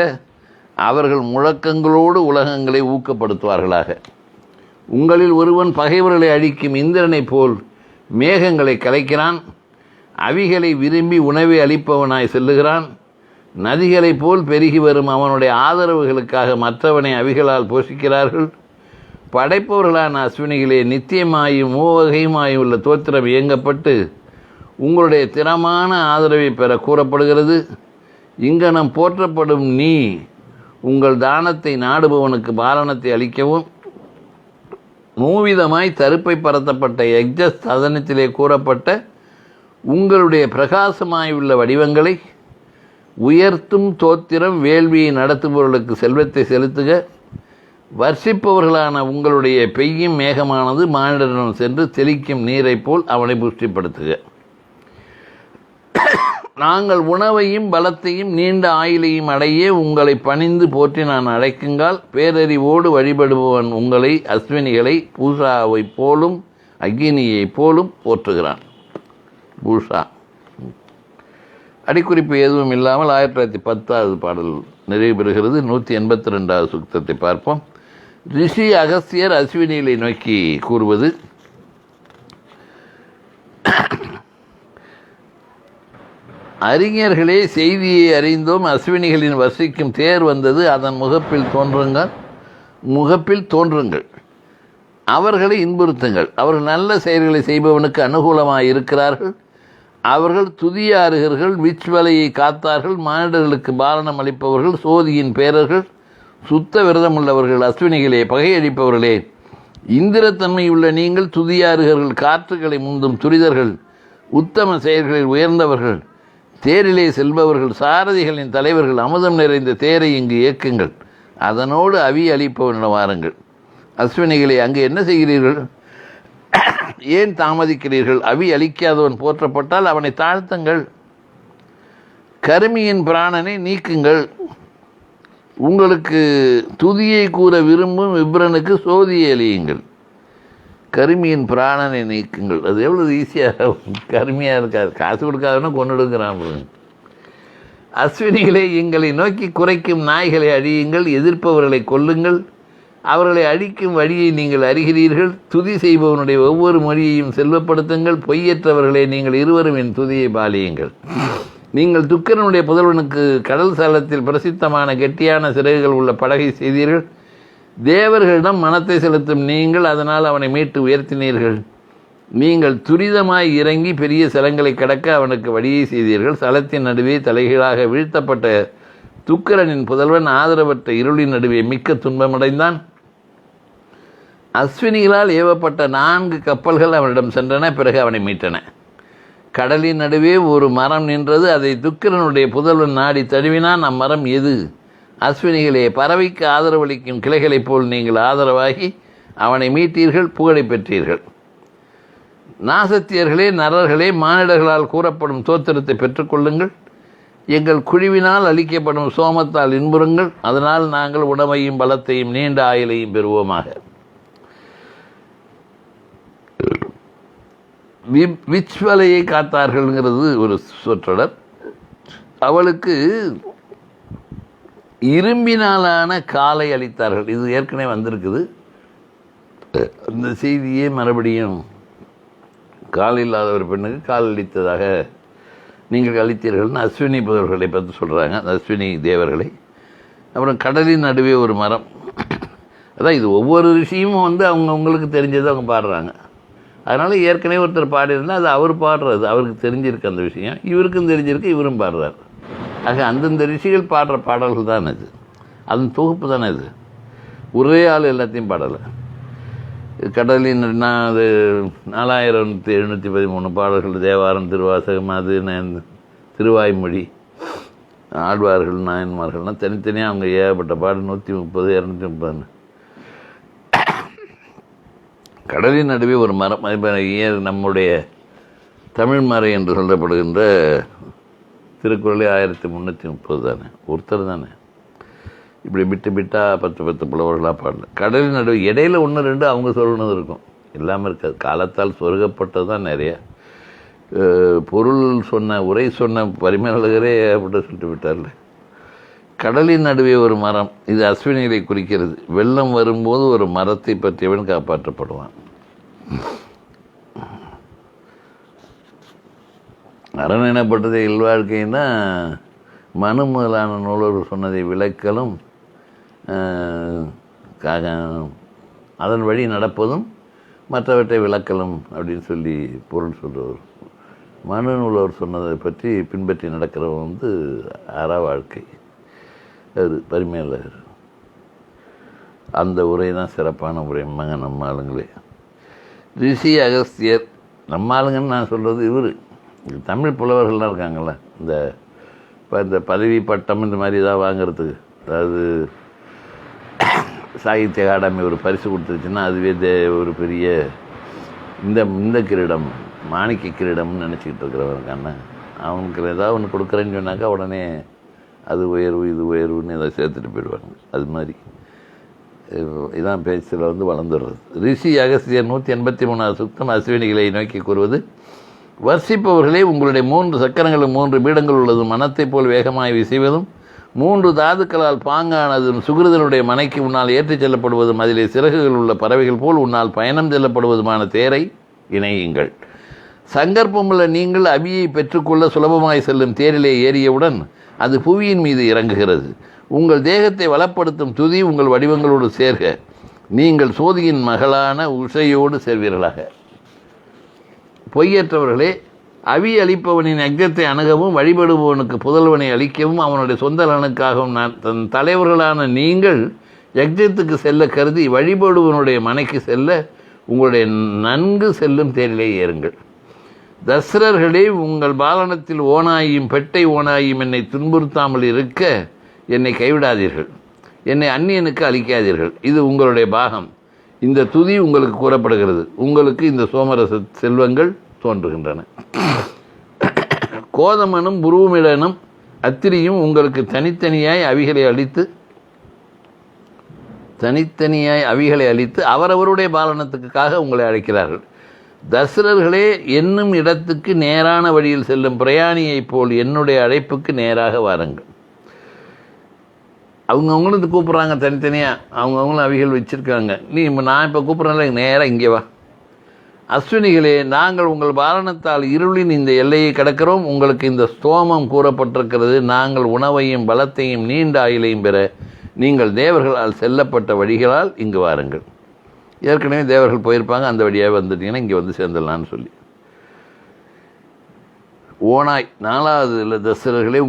அவர்கள் முழக்கங்களோடு உலகங்களை ஊக்கப்படுத்துவார்களாக. உங்களில் ஒருவன் பகைவர்களை அழிக்கும் இந்திரனைப் போல் மேகங்களை கலைக்கிறான். அவிகளை விரும்பி உணவை அளிப்பவனாய் செல்லுகிறான். நதிகளைப் போல் பெருகி வரும் அவனுடைய ஆதரவுகளுக்காக மற்றவனை அவிகளால் போஷிக்கிறார்கள். படைப்பவர்களான அஸ்வினிகளே, நித்தியமாயும் மூவகையுமாயும் உள்ள தோத்திரம் இயங்கப்பட்டு உங்களுடைய திறமான ஆதரவை பெற கூறப்படுகிறது. இங்கனம் போற்றப்படும் நீ உங்கள் தானத்தை நாடுபவனுக்கு பாலனத்தை அளிக்கவும் மூவிதமாய் தருப்பை பரத்தப்பட்ட யஜ்ஞ சதனத்திலே கூறப்பட்ட உங்களுடைய பிரகாசமாயுள்ள வடிவங்களை உயர்த்தும் தோத்திரம் வேள்வியை நடத்துபவர்களுக்கு செல்வத்தை செலுத்துக. வர்ஷிப்பவர்களான உங்களுடைய பெய்யும் மேகமானது மானிடரிடம் சென்று தெளிக்கும் நீரைப் போல் அவனை புஷ்டிப்படுத்துக. நாங்கள் உணவையும் பலத்தையும் நீண்ட ஆயுளையும் அடைய உங்களை பணிந்து போற்றி நான் அழைக்குங்கால் பேரறிவோடு வழிபடுபவன் உங்களை அஸ்வினிகளை பூசாவைப் போலும் அக்னியைப் போலும் போற்றுகிறான். பூஷா. அடிக்குறிப்பு எதுவும் இல்லாமல் 1910 பாடல் நிறைவு பெறுகிறது. 182வது சுக்தத்தை பார்ப்போம். ரிஷி அகஸ்தியர் அஸ்வினிகளை நோக்கி கூறுவது: அறிஞர்களே, செய்தியை அறிந்தோம். அஸ்வினிகளின் வசிக்கும் தேர் வந்தது. அதன் முகப்பில் தோன்றுங்கள். அவர்களை இன்புறுத்துங்கள். அவர்கள் நல்ல செயல்களை செய்பவனுக்கு அனுகூலமாக இருக்கிறார்கள். அவர்கள் துதியாறுகர்கள், விச்வலையை காத்தார்கள், மானிடர்களுக்கு பாலனம் அளிப்பவர்கள், சோதியின் பேரர்கள், சுத்த விரதமுள்ளவர்கள். அஸ்வினிகளே, பகையளிப்பவர்களே, இந்திரத்தன்மையுள்ள நீங்கள் துதியாறுகர்கள், காற்றுகளை முந்தும் துரிதர்கள், உத்தம செயல்களில் உயர்ந்தவர்கள், தேரிலே செல்பவர்கள், சாரதிகளின் தலைவர்கள். அமுதம் நிறைந்த தேரை இங்கு இயக்குங்கள். அதனோடு அவி அளிப்பவனிடம் வாருங்கள். அஸ்வினிகளே, அங்கு என்ன செய்கிறீர்கள்? ஏன் தாமதிக்கிறீர்கள்? அவி அளிக்காதவன் போற்றப்பட்டால் அவனை தாழ்த்துங்கள். கருமியின் பிராணனை நீக்குங்கள். உங்களுக்கு துதியை கூற விரும்பும் விப்ரனுக்கு சோதியை அளியுங்கள். கருமியின் பிராணனை நீக்குங்கள். அது எவ்வளோ ஈஸியாக, கருமையாக இருக்காது. காசு கொடுக்காதவனா கொண்டுடுங்கிறான். அஸ்வினிகளை, எங்களை நோக்கி குறைக்கும் நாய்களை அழியுங்கள். எதிர்ப்பவர்களை கொல்லுங்கள். அவர்களை அழிக்கும் வழியை நீங்கள் அறிகிறீர்கள். துதி செய்பவனுடைய ஒவ்வொரு மொழியையும் செல்வப்படுத்துங்கள். பொய்யற்றவர்களே, நீங்கள் இருவரும் என் துதியை பாலியுங்கள். நீங்கள் துக்கரனுடைய புதல்வனுக்கு கடல் சலத்தில் பிரசித்தமான கெட்டியான சிறகுகள் உள்ள படகை செய்தீர்கள். தேவர்களிடம் மனத்தை செலுத்தும் நீங்கள் அதனால் அவனை மீட்டு உயர்த்தினீர்கள். நீங்கள் துரிதமாய் இறங்கி பெரிய சலங்களை கடக்க அவனுக்கு வழியை செய்தீர்கள். சலத்தின் நடுவே தலைகீழாக வீழ்த்தப்பட்ட துக்கரனின் புதல்வன் ஆதரவற்ற இருளின் நடுவே மிக்க துன்பமடைந்தான். அஸ்வினிகளால் ஏவப்பட்ட 4 கப்பல்கள் அவனிடம் சென்றன. பிறகு அவனை மீட்டன. கடலின் நடுவே ஒரு மரம் நின்றது. அதை துக்கரனுடைய புதல்வன் நாடி தழுவினான். அம்மரம் எது? அஸ்வினிகளே, பறவைக்கு ஆதரவளிக்கும் கிளைகளைப் போல் நீங்கள் ஆதரவாகி அவனை மீட்டீர்கள், புகழை பெற்றீர்கள். நாசத்தியர்களே, நரர்களே, மானிடர்களால் கூறப்படும் தோத்திரத்தை பெற்றுக்கொள்ளுங்கள். எங்கள் குழுவினால் அளிக்கப்படும் சோமத்தால் இன்புறுங்கள். அதனால் நாங்கள் உணவையும் பலத்தையும் நீண்ட ஆயுளையும் பெறுவோமாக. விச்வலையை காத்தார்கள்ங்கிறது ஒரு சொற்றொடர். அவளுக்கு இரும்பினாலான காலை அளித்தார்கள். இது ஏற்கனவே வந்திருக்குது. அந்த செய்தியே மறுபடியும் கால் இல்லாத ஒரு பெண்ணுக்கு கால் அளித்ததாக நீங்கள் அளித்தீர்கள்னு அஸ்வினி புதல்வர்களை பற்றி சொல்கிறாங்க. அந்த அஸ்வினி தேவர்களை. அப்புறம் கடலின் நடுவே ஒரு மரம். அதான் இது ஒவ்வொரு ரிஷியும் அவங்களுக்கு தெரிஞ்சது அவங்க பாடுறாங்க. அதனால் ஏற்கனவே ஒருத்தர் பாடியிருந்தால் அது அவர் பாடுறது, அவருக்கு தெரிஞ்சிருக்கு அந்த விஷயம், இவருக்கும் தெரிஞ்சிருக்கு, இவரும் பாடுறார். ஆக அந்தந்த ரிஷிகள் பாடுற பாடல்கள் தான் இது. அதன் தொகுப்பு தானே இது. ஒரே ஆள் எல்லாத்தையும் பாடலை. கடலின் அது 4713 பாடல்கள். தேவாரம், திருவாசகம், அது திருவாய்மொழி, ஆழ்வார்கள், நாயன்மார்கள்லாம் தனித்தனியாக அவங்க ஏகப்பட்ட பாடு 130, 230. கடலின் நடுவே ஒரு மரம். நம்முடைய தமிழ் மறை என்று சொல்லப்படுகின்ற திருக்குறளே 1330 தானே, ஒருத்தர் தானே. இப்படி விட்டா 10 புலவர்களாக பாடல. கடலின் நடுவே இடையில 1-2 அவங்க சொல்லணுது இருக்கும், எல்லாமே இருக்காது. காலத்தால் சொருகப்பட்டது தான் நிறைய. பொருள் சொன்ன, உரை சொன்ன பரிமேலழகரே அப்படி சொல்லிட்டு விட்டார்ல. கடலின் நடுவே ஒரு மரம், இது அஸ்வினிகளை குறிக்கிறது. வெள்ளம் வரும்போது ஒரு மரத்தை பற்றியவன் காப்பாற்றப்படுவான். அரண் எனப்பட்டதை இல்வாழ்க்கைன்னா மனு முதலான நூலர்கள் சொன்னதை விளக்கலும் அதன் வழி நடப்பதும் மற்றவற்றை விளக்கலும் அப்படின்னு சொல்லி பொருள் சொல்கிறவர். மனு நூலவர் சொன்னதை பற்றி பின்பற்றி நடக்கிறவன் அற வாழ்க்கை. அது பரிமேலழகர். அந்த உரை தான் சிறப்பான உரை. நம்ம ஆளுங்களே. ரிஷி அகஸ்தியர் நம்ம ஆளுங்கன்னு நான் சொல்கிறது இவர். தமிழ் புலவர்கள்லாம் இருக்காங்கள்ல, இந்த பதவி பட்டம் இந்த மாதிரி ஏதாவது வாங்கிறதுக்கு, அதாவது சாகித்ய அகாடமி ஒரு பரிசு கொடுத்துருச்சுன்னா அதுவே ஒரு பெரிய இந்த கிரீடம், மாணிக்க கிரீடம்னு நினச்சிக்கிட்டு இருக்கிறவங்க. அவனுக்கு ஏதாவது ஒன்று கொடுக்குறேன்னு சொன்னாக்கா உடனே அது உயர்வு இது உயர்வுன்னு ஏதாவது சேர்த்துட்டு போயிடுவாங்க. அது மாதிரி இதான் பேச்சில் வளர்ந்துடுறது. ரிஷி அகஸ்தியர் 183வது சுத்தம் அஸ்வினிகளை நோக்கி கூறுவது, வர்ஷிப்பவர்களே, உங்களுடைய 3 சக்கரங்களும் 3 பீடங்கள் உள்ளதும் மனத்தை போல் வேகமாய் விசைவதும் 3 தாதுக்களால் பாங்கானதும் சுகிருதனுடைய மனைக்கு உன்னால் ஏற்றிச் செல்லப்படுவதும் அதிலே சிறகுகள் உள்ள பறவைகள் போல் உன்னால் பயணம் செல்லப்படுவதுமான தேரை இணையுங்கள். சங்கற்பமுள்ள நீங்கள் அபியை பெற்றுக்கொள்ள சுலபமாய் செல்லும் தேரிலே ஏறியவுடன் அது புவியின் மீது இறங்குகிறது. உங்கள் தேகத்தை வளப்படுத்தும் துதி உங்கள் வடிவங்களோடு சேர்க. நீங்கள் சோதியின் மகளான உஷையோடு சேர்வீர்களாக. பொய்யற்றவர்களே, அவி அளிப்பவனின் யஜ்ஞத்தை அணுகவும் வழிபடுபவனுக்கு புதல்வனை அளிக்கவும் அவனுடைய சொந்த நலனுக்காகவும் தன் தலைவர்களான நீங்கள் யஜ்ஞத்துக்கு செல்ல கருதி வழிபடுவனுடைய மனைக்கு செல்ல உங்களுடைய நன்கு செல்லும் தேரிலே ஏறுங்கள். தசரர்களே, உங்கள் பாலனத்தில் ஓனாயும் பெட்டை ஓனாயும் என்னை துன்புறுத்தாமல் இருக்க என்னை கைவிடாதீர்கள். என்னை அந்நியனுக்கு அளிக்காதீர்கள். இது உங்களுடைய பாகம். இந்த துதி உங்களுக்கு கூறப்படுகிறது. உங்களுக்கு இந்த சோமரச செல்வங்கள் தோன்றுகின்றன. கோதமனும் புருவமிடனும் அத்திரியும் உங்களுக்கு தனித்தனியாய் அவிகளை அளித்து அவரவருடைய பாலனத்துக்காக உங்களை அழைக்கிறார்கள். தசரர்களே, என்னும் இடத்துக்கு நேரான வழியில் செல்லும் பிரயாணியைப் போல் என்னுடைய அழைப்புக்கு நேராக வாருங்கள். அவங்கவுங்களும் கூப்பிட்றாங்க தனித்தனியாக, அவங்கவுங்களும் அவிகள் வச்சுருக்காங்க. நான் இப்போ கூப்பிட்றேன்ல, நேராக இங்கே வா. அஸ்வினிகளே, நாங்கள் உங்கள் பாலனத்தால் இருளின் இந்த எல்லையை கடக்கிறோம். உங்களுக்கு இந்த ஸ்தோமம் கூறப்பட்டிருக்கிறது. நாங்கள் உணவையும் பலத்தையும் நீண்ட ஆயுளையும் பெற நீங்கள் தேவர்களால் செல்லப்பட்ட வழிகளால் இங்கு வாருங்கள். ஏற்கனவே தேவர்கள் போயிருப்பாங்க, அந்த வழியாக வந்துட்டீங்கன்னா இங்கே வந்து சேர்ந்துடலான்னு சொல்லி. ஓனாய் 4வது தசரர்களே,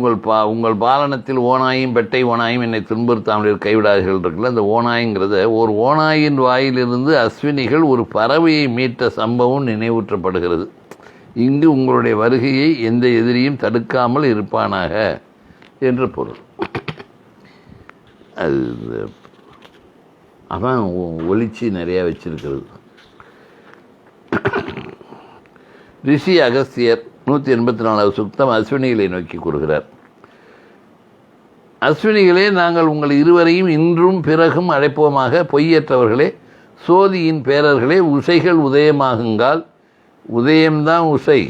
உங்கள் பாலனத்தில் ஓனாயும் பெட்டை ஓனாயும் என்னை துன்புறுத்தாமல் கைவிடாதீர்கள் இருக்குல்ல. அந்த ஓனாய்ங்கிறத ஒரு ஓனாயின் வாயிலிருந்து அஸ்வினிகள் ஒரு பறவையை மீட்ட சம்பவம் நினைவூற்றப்படுகிறது. இங்கு உங்களுடைய வருகையை எந்த எதிரியும் தடுக்காமல் இருப்பானாக என்று பொருள். அது அவன் ஒளிச்சி நிறையா வச்சிருக்கிறது. ரிஷி அகஸ்தியர் 184வது சுத்தம் அஸ்வினிகளை நோக்கி கூறுகிறார். அஸ்வினிகளே, நாங்கள் உங்கள் இருவரையும் இன்றும் பிறகும் அழைப்போமாக. பொய்யற்றவர்களே, சோதியின் பேரர்களே, உஷைகள் உதயமாகுங்கால், உதயம்தான் உஷை,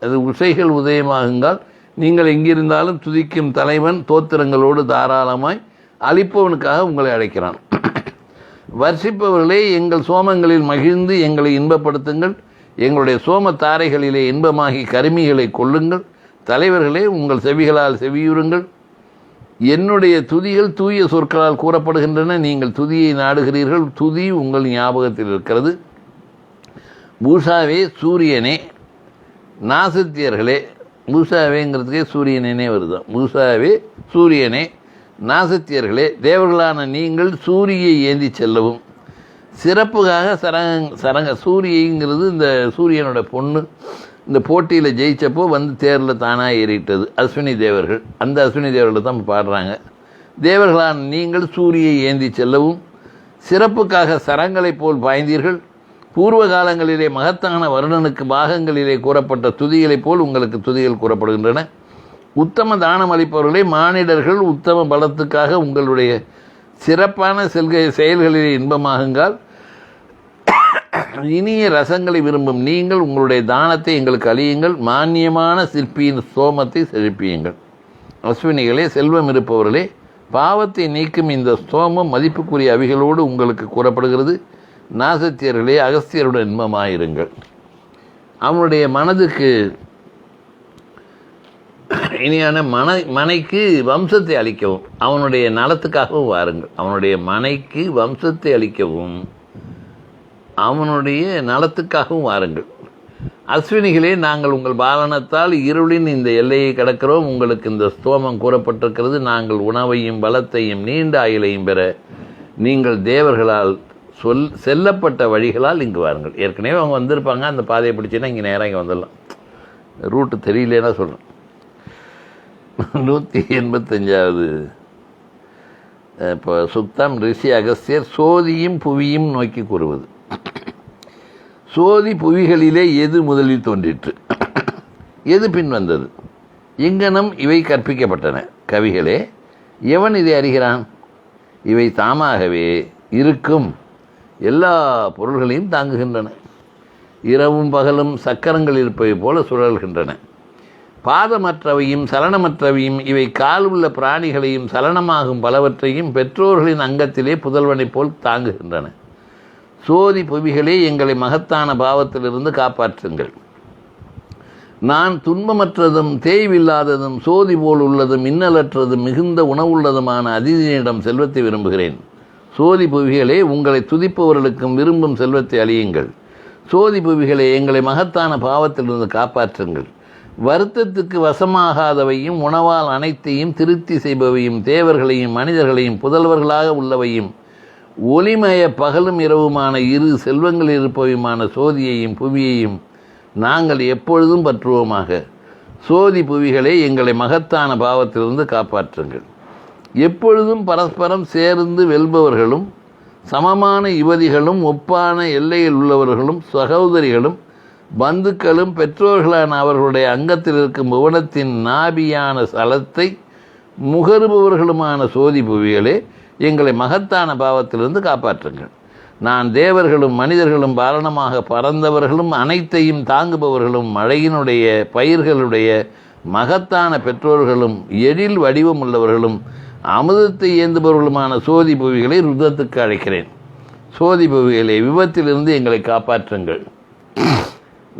அது உஷைகள் உதயமாகுங்கால் நீங்கள் எங்கிருந்தாலும் துதிக்கும் தலைவன் தோத்திரங்களோடு தாராளமாய் அளிப்பவனுக்காக உங்களை அழைக்கிறான். வர்ஷிப்பவர்களே, எங்கள் சோமங்களில் மகிழ்ந்து எங்களை இன்பப்படுத்துங்கள். எங்களுடைய சோம தாரைகளிலே இன்பமாகி கருமிகளை கொள்ளுங்கள். தலைவர்களே, உங்கள் செவிகளால் செவியுறுங்கள். என்னுடைய துதிகள் தூய சொற்களால் கூறப்படுகின்றன. நீங்கள் துதியை நாடுகிறீர்கள். துதி உங்கள் ஞாபகத்தில் இருக்கிறது. பூஷாவே, சூரியனே, நாசத்தியர்களே, பூஷாவேங்கிறதுக்கே சூரியனே வருதான். பூஷாவே, சூரியனே, நாசத்தியர்களே, தேவர்களான நீங்கள் சூரியை ஏந்தி செல்லவும். சிறப்புக்காக சரங்க சூரியங்கிறது இந்த சூரியனோட பொண்ணு இந்த போட்டியில் ஜெயித்தப்போ வந்து தேரில் தானாக ஏறிட்டது அஸ்வினி தேவர்கள். அந்த அஸ்வினி தேவர்களை தான் பாடுறாங்க. தேவர்களான நீங்கள் சூரியை ஏந்தி செல்லவும் சிறப்புக்காக சரங்களைப் போல் பாய்ந்தீர்கள். பூர்வ காலங்களிலே மகத்தான வருடனுக்கு பாகங்களிலே கூறப்பட்ட துதிகளைப் போல் உங்களுக்கு துதிகள் கூறப்படுகின்றன. உத்தம தானம் அளிப்பவர்களே, மானிடர்கள் உத்தம பலத்துக்காக உங்களுடைய சிறப்பான செயல்களிலே இன்பமாகுங்கால். இனிய ரசங்களை விரும்பும் நீங்கள் உங்களுடைய தானத்தை எங்களுக்கு அளியுங்கள். மானியமான சிற்பியின் சோமத்தை செழிப்பியுங்கள். அஸ்வினிகளே, செல்வம் இருப்பவர்களே, பாவத்தை நீக்கும் இந்த ஸ்தோமம் மதிப்புக்குரிய அவிகளோடு உங்களுக்கு கூறப்படுகிறது. நாசத்தியர்களே, அகஸ்தியருடன் இன்பமாயிருங்கள். அவனுடைய மனதுக்கு இனியான மனைக்கு வம்சத்தை அளிக்கவும் அவனுடைய நலத்துக்காகவும் வாருங்கள். அவனுடைய மனைக்கு வம்சத்தை அளிக்கவும் அவனுடைய நலத்துக்காகவும் வாருங்கள். அஸ்வினிகளே, நாங்கள் உங்கள் பாலனத்தால் இருளின் இந்த எல்லையை கடக்கிறோம். உங்களுக்கு இந்த ஸ்தோமம் கூறப்பட்டிருக்கிறது. நாங்கள் உணவையும் பலத்தையும் நீண்ட ஆயுளையும் பெற நீங்கள் தேவர்களால் செல்லப்பட்ட வழிகளால் இங்கு வாருங்கள். ஏற்கனவே அவங்க வந்திருப்பாங்க, அந்த பாதையை பிடிச்சின்னா இங்கே நேராக இங்கே வந்துடலாம். ரூட்டு தெரியலேன்னா சொல்கிறேன். 185வது இப்போ சுத்தம் ரிஷி அகஸ்தியர் சோதியும் புவியும் நோக்கி கூறுவது. சோதி புவிகளிலே எது முதலில் தோன்றிற்று, எது பின் வந்தது, எங்கனம் இவை கற்பிக்கப்பட்டன? கவிகளே, எவன் இதை அறிகிறான்? இவை தாமாகவே இருக்கும் எல்லா பொருள்களையும் தாங்குகின்றன. இரவும் பகலும் சக்கரங்கள் இருப்பவை போல சுழல்கின்றன. பாதமற்றவையும் சலனமற்றவையும் இவை கால் உள்ள பிராணிகளையும் சலனமாகும் பலவற்றையும் பெற்றோர்களின் அங்கத்திலே புதல்வனைப் போல் தாங்குகின்றன. சோதி புவிகளே, எங்களை மகத்தான பாவத்திலிருந்து காப்பாற்றுங்கள். நான் துன்பமற்றதும் தேய்வில்லாததும் சோதி போல் உள்ளதும் இன்னலற்றதும் மிகுந்த உணவுள்ளதுமான அதிதியிடம் செல்வத்தை விரும்புகிறேன். சோதி புவிகளே, உங்களை துதிப்பவர்களுக்கும் விரும்பும் செல்வத்தை அழியுங்கள். சோதி புவிகளே, எங்களை மகத்தான பாவத்திலிருந்து காப்பாற்றுங்கள். வருத்தத்துக்கு வசமாகாதவையும் உணவால் அனைத்தையும் திருப்தி செய்பவையும் தேவர்களையும் மனிதர்களையும் புதல்வர்களாக உள்ளவையும் ஒளிமய பகலும் இரவுமான இரு செல்வங்கள் இருப்பவையுமான சோதியையும் புவியையும் நாங்கள் எப்பொழுதும் பற்றுவோமாக. சோதி புவிகளே, எங்களை மகத்தான பாவத்திலிருந்து காப்பாற்றுங்கள். எப்பொழுதும் பரஸ்பரம் சேர்ந்து வெல்பவர்களும் சமமான யுவதிகளும் ஒப்பான எல்லையில் உள்ளவர்களும் சகோதரிகளும் பந்துக்களும் பெற்றோர்களான அவர்களுடைய அங்கத்தில் இருக்கும் புவனத்தின் நாபியான சலத்தை முகருபவர்களுமான சோதி புவிகளே, எங்களை மகத்தான பாவத்திலிருந்து காப்பாற்றுங்கள். நான் தேவர்களும் மனிதர்களும் பாலனமாக பறந்தவர்களும் அனைத்தையும் தாங்குபவர்களும் மழையினுடைய பயிர்களுடைய மகத்தான பெற்றோர்களும் எழில் வடிவம் உள்ளவர்களும் அமுதத்தை ஏந்துபவர்களுமான சோதி புவிகளை ருதத்துக்கு அழைக்கிறேன். சோதி புவிகளை விபத்திலிருந்து எங்களை காப்பாற்றுங்கள்.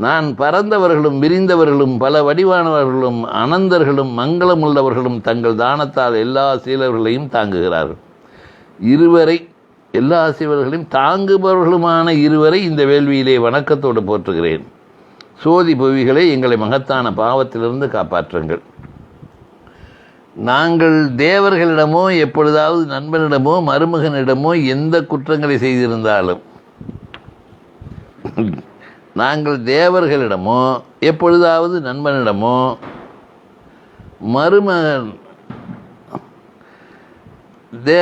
நான் பறந்தவர்களும் விரிந்தவர்களும் பல வடிவானவர்களும் அனந்தர்களும் மங்களம் உள்ளவர்களும் தங்கள் தானத்தால் எல்லா சீலர்களையும் தாங்குகிறார்கள். இருவரை எல்லா சீவர்களையும் தாங்குபவர்களுமான இருவரை இந்த வேள்வியிலே வணக்கத்தோடு போற்றுகிறேன். சோதி புவிகளை எங்களை மகத்தான பாவத்திலிருந்து காப்பாற்றுங்கள். நாங்கள் தேவர்களிடமோ எப்பொழுதாவது நண்பனிடமோ மருமகனிடமோ எந்த குற்றங்களை செய்திருந்தாலும் நாங்கள் தேவர்களிடமோ எப்பொழுதாவது நண்பனிடமோ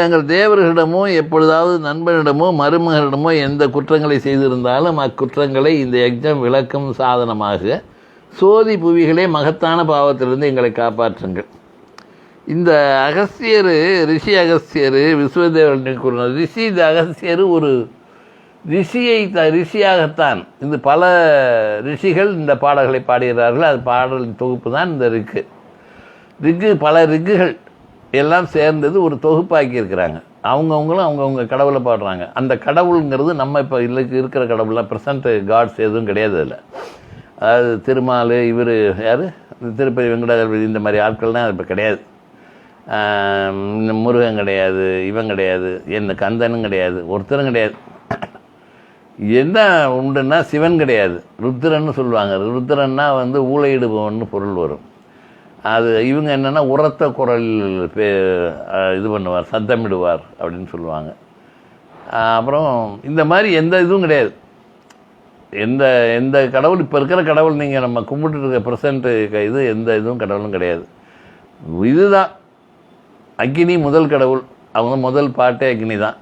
எங்கள் தேவர்களிடமோ எப்பொழுதாவது நண்பனிடமோ மருமகனிடமோ எந்த குற்றங்களை செய்திருந்தாலும் அக்குற்றங்களை இந்த யஜ்ஞம் விளக்கும் சாதனமாக சோதி புவிகளே மகத்தான பாவத்திலிருந்து எங்களை காப்பாற்றுங்கள். இந்த அகஸ்தியர் ரிஷி அகஸ்தியர் விஸ்வதேவன் கூறினார். இந்த அகஸ்தியர் ஒரு ரிஷியாகத்தான் இந்த பல ரிஷிகள் இந்த பாடல்களை பாடுகிறார்கள். அது பாடலின் தொகுப்பு தான் இந்த ரிக்கு பல ரிக்குகள் எல்லாம் சேர்ந்தது ஒரு தொகுப்பாக்கி இருக்கிறாங்க. அவங்கவுங்களும் அவங்கவுங்க கடவுளை பாடுறாங்க. அந்த கடவுளுங்கிறது நம்ம இப்போ இருக்கிற கடவுள்லாம் ப்ரெசன்ட் காட்ஸ் எதுவும் கிடையாது. அதில் அதாவது திருமால் இவர் யார் திருப்பதி வெங்கடாஜலபதி இந்த மாதிரி ஆட்கள்லாம் இப்போ கிடையாது. முருகன் கிடையாது, இவன் கிடையாது, என்ன கந்தனும் கிடையாது, ஒருத்தரும் கிடையாது. என்ன உண்டுன்னா சிவன் கிடையாது, ருத்ரன்னு சொல்லுவாங்க. ருத்ரன்னா ஊழையிடுபவன்னு பொருள் வரும். அது இவங்க என்னென்னா உரத்த குரல் இது பண்ணுவார், சத்தமிடுவார் அப்படின்னு சொல்லுவாங்க. அப்புறம் இந்த மாதிரி எந்த இதுவும் கிடையாது. எந்த எந்த கடவுள் இப்போ இருக்கிற கடவுள் நீங்கள் நம்ம கும்பிட்டு இருக்க ப்ரெசண்ட்டு இது எந்த இதுவும் கடவுளும் கிடையாது. இதுதான் அக்னி முதல் கடவுள். அவங்க முதல் பாட்டே அக்னி தான்.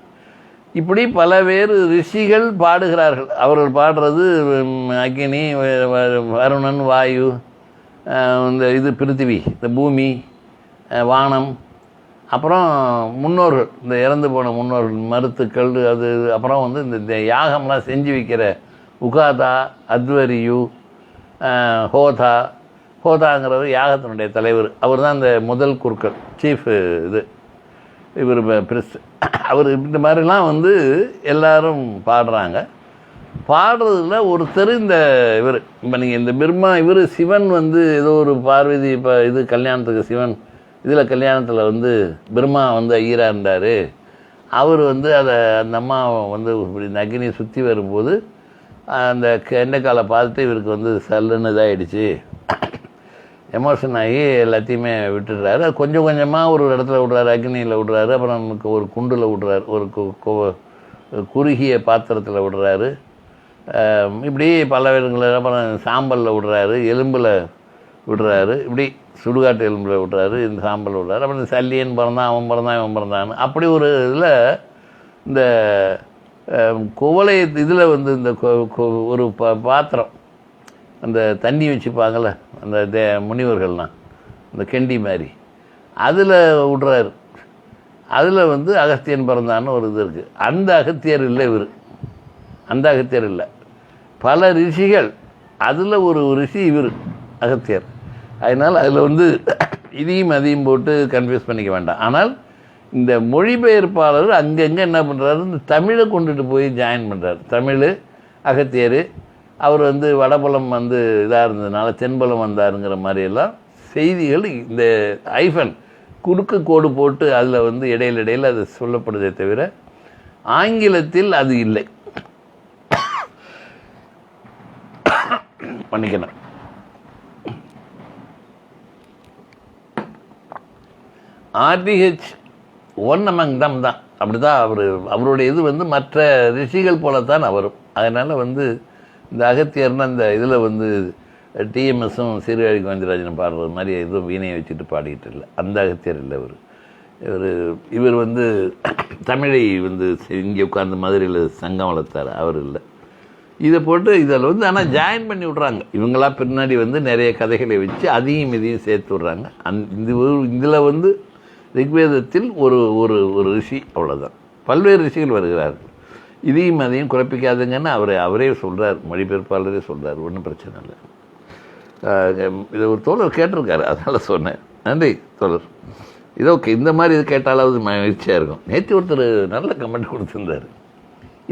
இப்படி பல பேர் ரிஷிகள் பாடுகிறார்கள். அவர்கள் பாடுறது அக்னி, வருணன், வாயு, இந்த இது பிருத்திவி, இந்த பூமி, வானம், அப்புறம் முன்னோர்கள், இந்த இறந்து போன முன்னோர்கள், மருத்துக்கள், அது அப்புறம் இந்த யாகம்லாம் செஞ்சு வைக்கிற உகாதா, அத்வரியு, ஹோதாங்கிறவர் யாகத்தினுடைய தலைவர். அவர் தான் இந்த முதல் குருக்கள், சீஃப் இவர் பிரிஸ்ட். அவர் இந்த மாதிரிலாம் எல்லாரும் பாடுறாங்க. பாடுறதுல ஒருத்தர் இந்த இவர் இப்போ நீங்கள் இந்த பிரம்மா இவர் சிவன் ஏதோ ஒரு பார்வதி இப்போ இது கல்யாணத்துக்கு சிவன் இதில் கல்யாணத்தில் பிரம்மா ஐயராக இருந்தார். அவர் அதை அந்த அம்மா இப்படி அக்னியை சுற்றி வரும்போது அந்த கெண்டைக்காலை பார்த்துட்டு இவருக்கு சல்லுன்னு இதாகிடுச்சு, எமோஷன் ஆகி எல்லாத்தையுமே விட்டுடுறாரு. அது கொஞ்சம் கொஞ்சமாக ஒரு இடத்துல விடுறாரு, அக்னியில் விடுறாரு, அப்புறம் நமக்கு ஒரு குண்டில் விடுறாரு, ஒரு குறுகிய பாத்திரத்தில் விடுறாரு, இப்படி பல விதங்களை, அப்புறம் சாம்பலில் விடுறாரு, எலும்பில் விடுறாரு, இப்படி சுடுகாட்டு எலும்பில் விடுறாரு, இந்த சாம்பல் விடுறாரு. அப்புறம் சல்லியன் பிறந்தான், அவன் பிறந்தான், இவன் பிறந்தான்னு அப்படி ஒரு இதில் இந்த குவளை இதில் இந்த ஒரு பாத்திரம், அந்த தண்ணி வச்சுப்பாங்கள்ல அந்த முனிவர்கள்லாம், அந்த கெண்டி மாதிரி, அதில் விடுறாரு. அதில் வந்து அகஸ்தியன் பிறந்தான்னு ஒரு இது இருக்குது. அந்த அகத்தியர் இல்லை இவர், அந்த அகத்தியர் இல்லை. பல ரிஷிகள், அதில் ஒரு ரிஷி இவர் அகத்தியர். அதனால் அதில் வந்து இதையும் அதையும் போட்டு கன்ஃபியூஸ் பண்ணிக்க வேண்டாம். ஆனால் இந்த மொழிபெயர்ப்பாளர் அங்கங்கே என்ன பண்ணுறாரு, இந்த தமிழை கொண்டுட்டு போய் ஜாயின் பண்ணுறாரு. தமிழ் அகத்தியர், அவர் வந்து வடபுலம் வந்து இதாக இருந்ததுனால தென்புலம் வந்தாருங்கிற மாதிரியெல்லாம் செய்திகள் இந்த ஐஃபன் குறுக்கு கோடு போட்டு அதில் வந்து இடையில அது சொல்லப்படுதே தவிர ஆங்கிலத்தில் அது இல்லை. பண்ணிக்கணும். ஆர்டிஹெச் ஒன் அமங் தம் தான், அப்படி தான் அவருடைய இது வந்து மற்ற ரிஷிகள் போலத்தான் அவரும். அதனால் வந்து இந்த அகத்தியர்னா இந்த இதில் வந்து டிஎம்எஸும் சீர்காழி கோவிந்தராஜனும் பாடுறது மாதிரி எதுவும் வீணையை வச்சுட்டு பாடிக்கிட்டு இல்லை, அந்த அகத்தியர் இல்லை இவர் வந்து தமிழை வந்து இங்கே உட்கார்ந்து மதுரையில் சங்கம் வளர்த்தார், அவர் இல்லை. இதை போட்டு இதில் வந்து ஆனால் ஜாயின் பண்ணி விட்றாங்க இவங்களா. பின்னாடி வந்து நிறைய கதைகளை வச்சு அதையும் இதையும் சேர்த்து விட்றாங்க. இதில் வந்து ரிக்வேதத்தில் ஒரு ஒரு ஒரு ரிஷி, அவ்வளோதான். பல்வேறு ரிஷிகள் வருகிறார்கள். இதையும் அதையும் குழப்பிக்காதுங்கன்னு அவரே சொல்கிறார், மொழிபெயர்ப்பாளரே சொல்கிறார். ஒன்றும் பிரச்சனை இல்லை. இதை ஒரு தோழர் கேட்டிருக்காரு, அதனால் சொன்னேன். நன்றி தோழர். இது ஓகே, இந்த மாதிரி இது கேட்டாலாவது மகிழ்ச்சியாக இருக்கும். நேற்று ஒருத்தர் நல்ல கமெண்ட் கொடுத்துருந்தார்.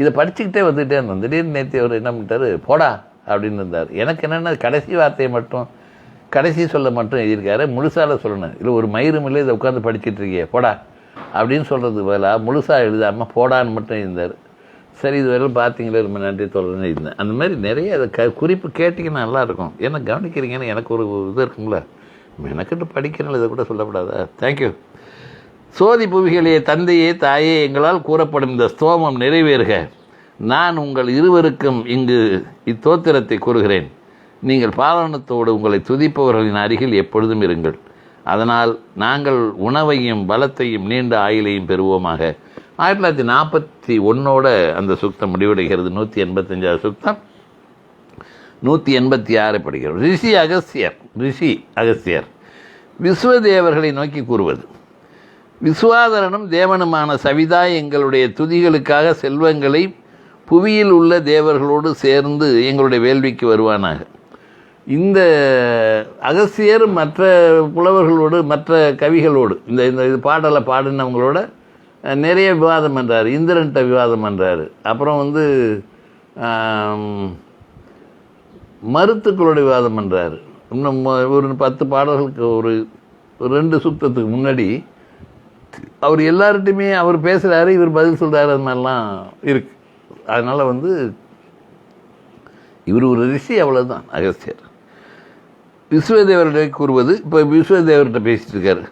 இதை படிச்சுக்கிட்டே வந்துகிட்டே இருந்தோம். திடீர்னு நேற்று அவர் என்ன பண்ணிட்டார், போடா அப்படின்னு இருந்தார். எனக்கு என்னென்னா கடைசி வார்த்தையை மட்டும், கடைசி சொல்ல மட்டும் எழுதியிருக்காரு, முழுசால சொல்லணும். இல்லை ஒரு மயிரும் இல்லை, இதை உட்காந்து படிச்சுட்டு இருக்கியே போடா அப்படின்னு சொல்கிறது பதிலாக முழுசாக எழுதாமல் போடான்னு மட்டும் எழுந்தார். சரி, இது வரையும் பார்த்தீங்களே, ரொம்ப நன்றி தோழர்னு இருந்தேன். அந்த மாதிரி நிறைய அதை குறிப்பு கேட்டிங்கன்னா நல்லாயிருக்கும். ஏன்னா கவனிக்கிறீங்கன்னு எனக்கு ஒரு இது இருக்குங்களா, எனக்கிட்ட படிக்கிறேன், இதை கூட சொல்லப்படாதா? தேங்க்யூ. சோதி புவிகளே, தந்தையே, தாயே, எங்களால் கூறப்படும் இந்த ஸ்தோமம் நிறைவேறுக. நான் உங்கள் இருவருக்கும் இங்கு இத்தோத்திரத்தை கூறுகிறேன். நீங்கள் பாலனத்தோடு உங்களை துதிப்பவர்களின் அருகில் எப்பொழுதும் இருங்கள். அதனால் நாங்கள் உணவையும் பலத்தையும் நீண்ட ஆயுளையும் பெறுவோமாக. 1941 அந்த சுத்தம் முடிவடைகிறது. 185வது சுத்தம் 186 படிக்கிறோம். ரிஷி அகஸ்தியர் விஸ்வதேவர்களை நோக்கி கூறுவது. விஸ்வாதரனும் தேவனுமான சவிதா எங்களுடைய துதிகளுக்காக செல்வங்களை புவியில் உள்ள தேவர்களோடு சேர்ந்து எங்களுடைய வேள்விக்கு வருவானாக. இந்த அகஸ்தியர் மற்ற புலவர்களோடு மற்ற கவிகளோடு இந்த இது பாடலை பாடினவங்களோட நிறைய விவாதம் பண்ணுறாரு. இந்திரன்ட்ட விவாதம் பண்ணுறாரு. அப்புறம் வந்து மருத்துக்களோட விவாதம் பண்ணுறாரு. இன்னும் ஒரு 10 பாடல்களுக்கு ஒரு 2 சுத்தத்துக்கு முன்னாடி அவர் எல்லார்ட்டையுமே அவர் பேசுகிறாரு, இவர் பதில் சொல்கிறாரு. அது மாதிரிலாம் இருக்குது. அதனால் வந்து இவர் ஒரு ரிஷி, அவ்வளோதான் அகஸ்தியர். விஸ்வதேவர்களை கூறுவது. இப்போ விஸ்வதேவர்கிட்ட பேசிகிட்டு இருக்காரு.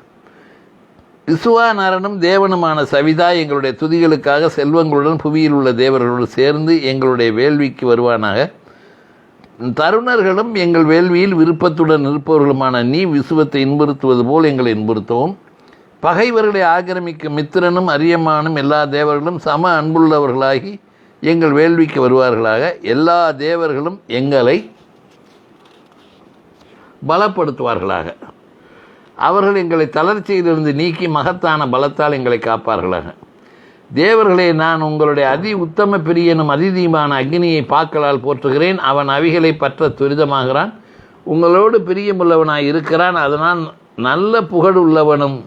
விஸ்வாநரனும் தேவனுமான சவிதா எங்களுடைய துதிகளுக்காக செல்வங்களுடன் புவியில் உள்ள தேவர்களோடு சேர்ந்து எங்களுடைய வேள்விக்கு வருவானாக. தருணர்களும் எங்கள் வேள்வியில் விருப்பத்துடன் இருப்பவர்களுமான நீ விசுவத்தை இன்புறுத்துவது போல் எங்களை இன்புறுத்தவும். பகைவர்களை ஆக்கிரமிக்கும் மித்திரனும் அரியமானும் எல்லா தேவர்களும் சம அன்புள்ளவர்களாகி எங்கள் வேள்விக்கு வருவார்களாக. எல்லா தேவர்களும் எங்களை பலப்படுத்துவார்களாக. அவர்கள் எங்களை தளர்ச்சியிலிருந்து நீக்கி மகத்தான பலத்தால் எங்களை காப்பார்களாக. தேவர்களே, நான் உங்களுடைய அதி உத்தம பிரியனும் அதிதீமான அக்னியை பாக்களால் போற்றுகிறேன். அவன் அவிகளை பற்ற துரிதமாகிறான், உங்களோடு பிரியமுள்ளவனாய் இருக்கிறான். அதனால் நல்ல புகழ் உள்ளவனும்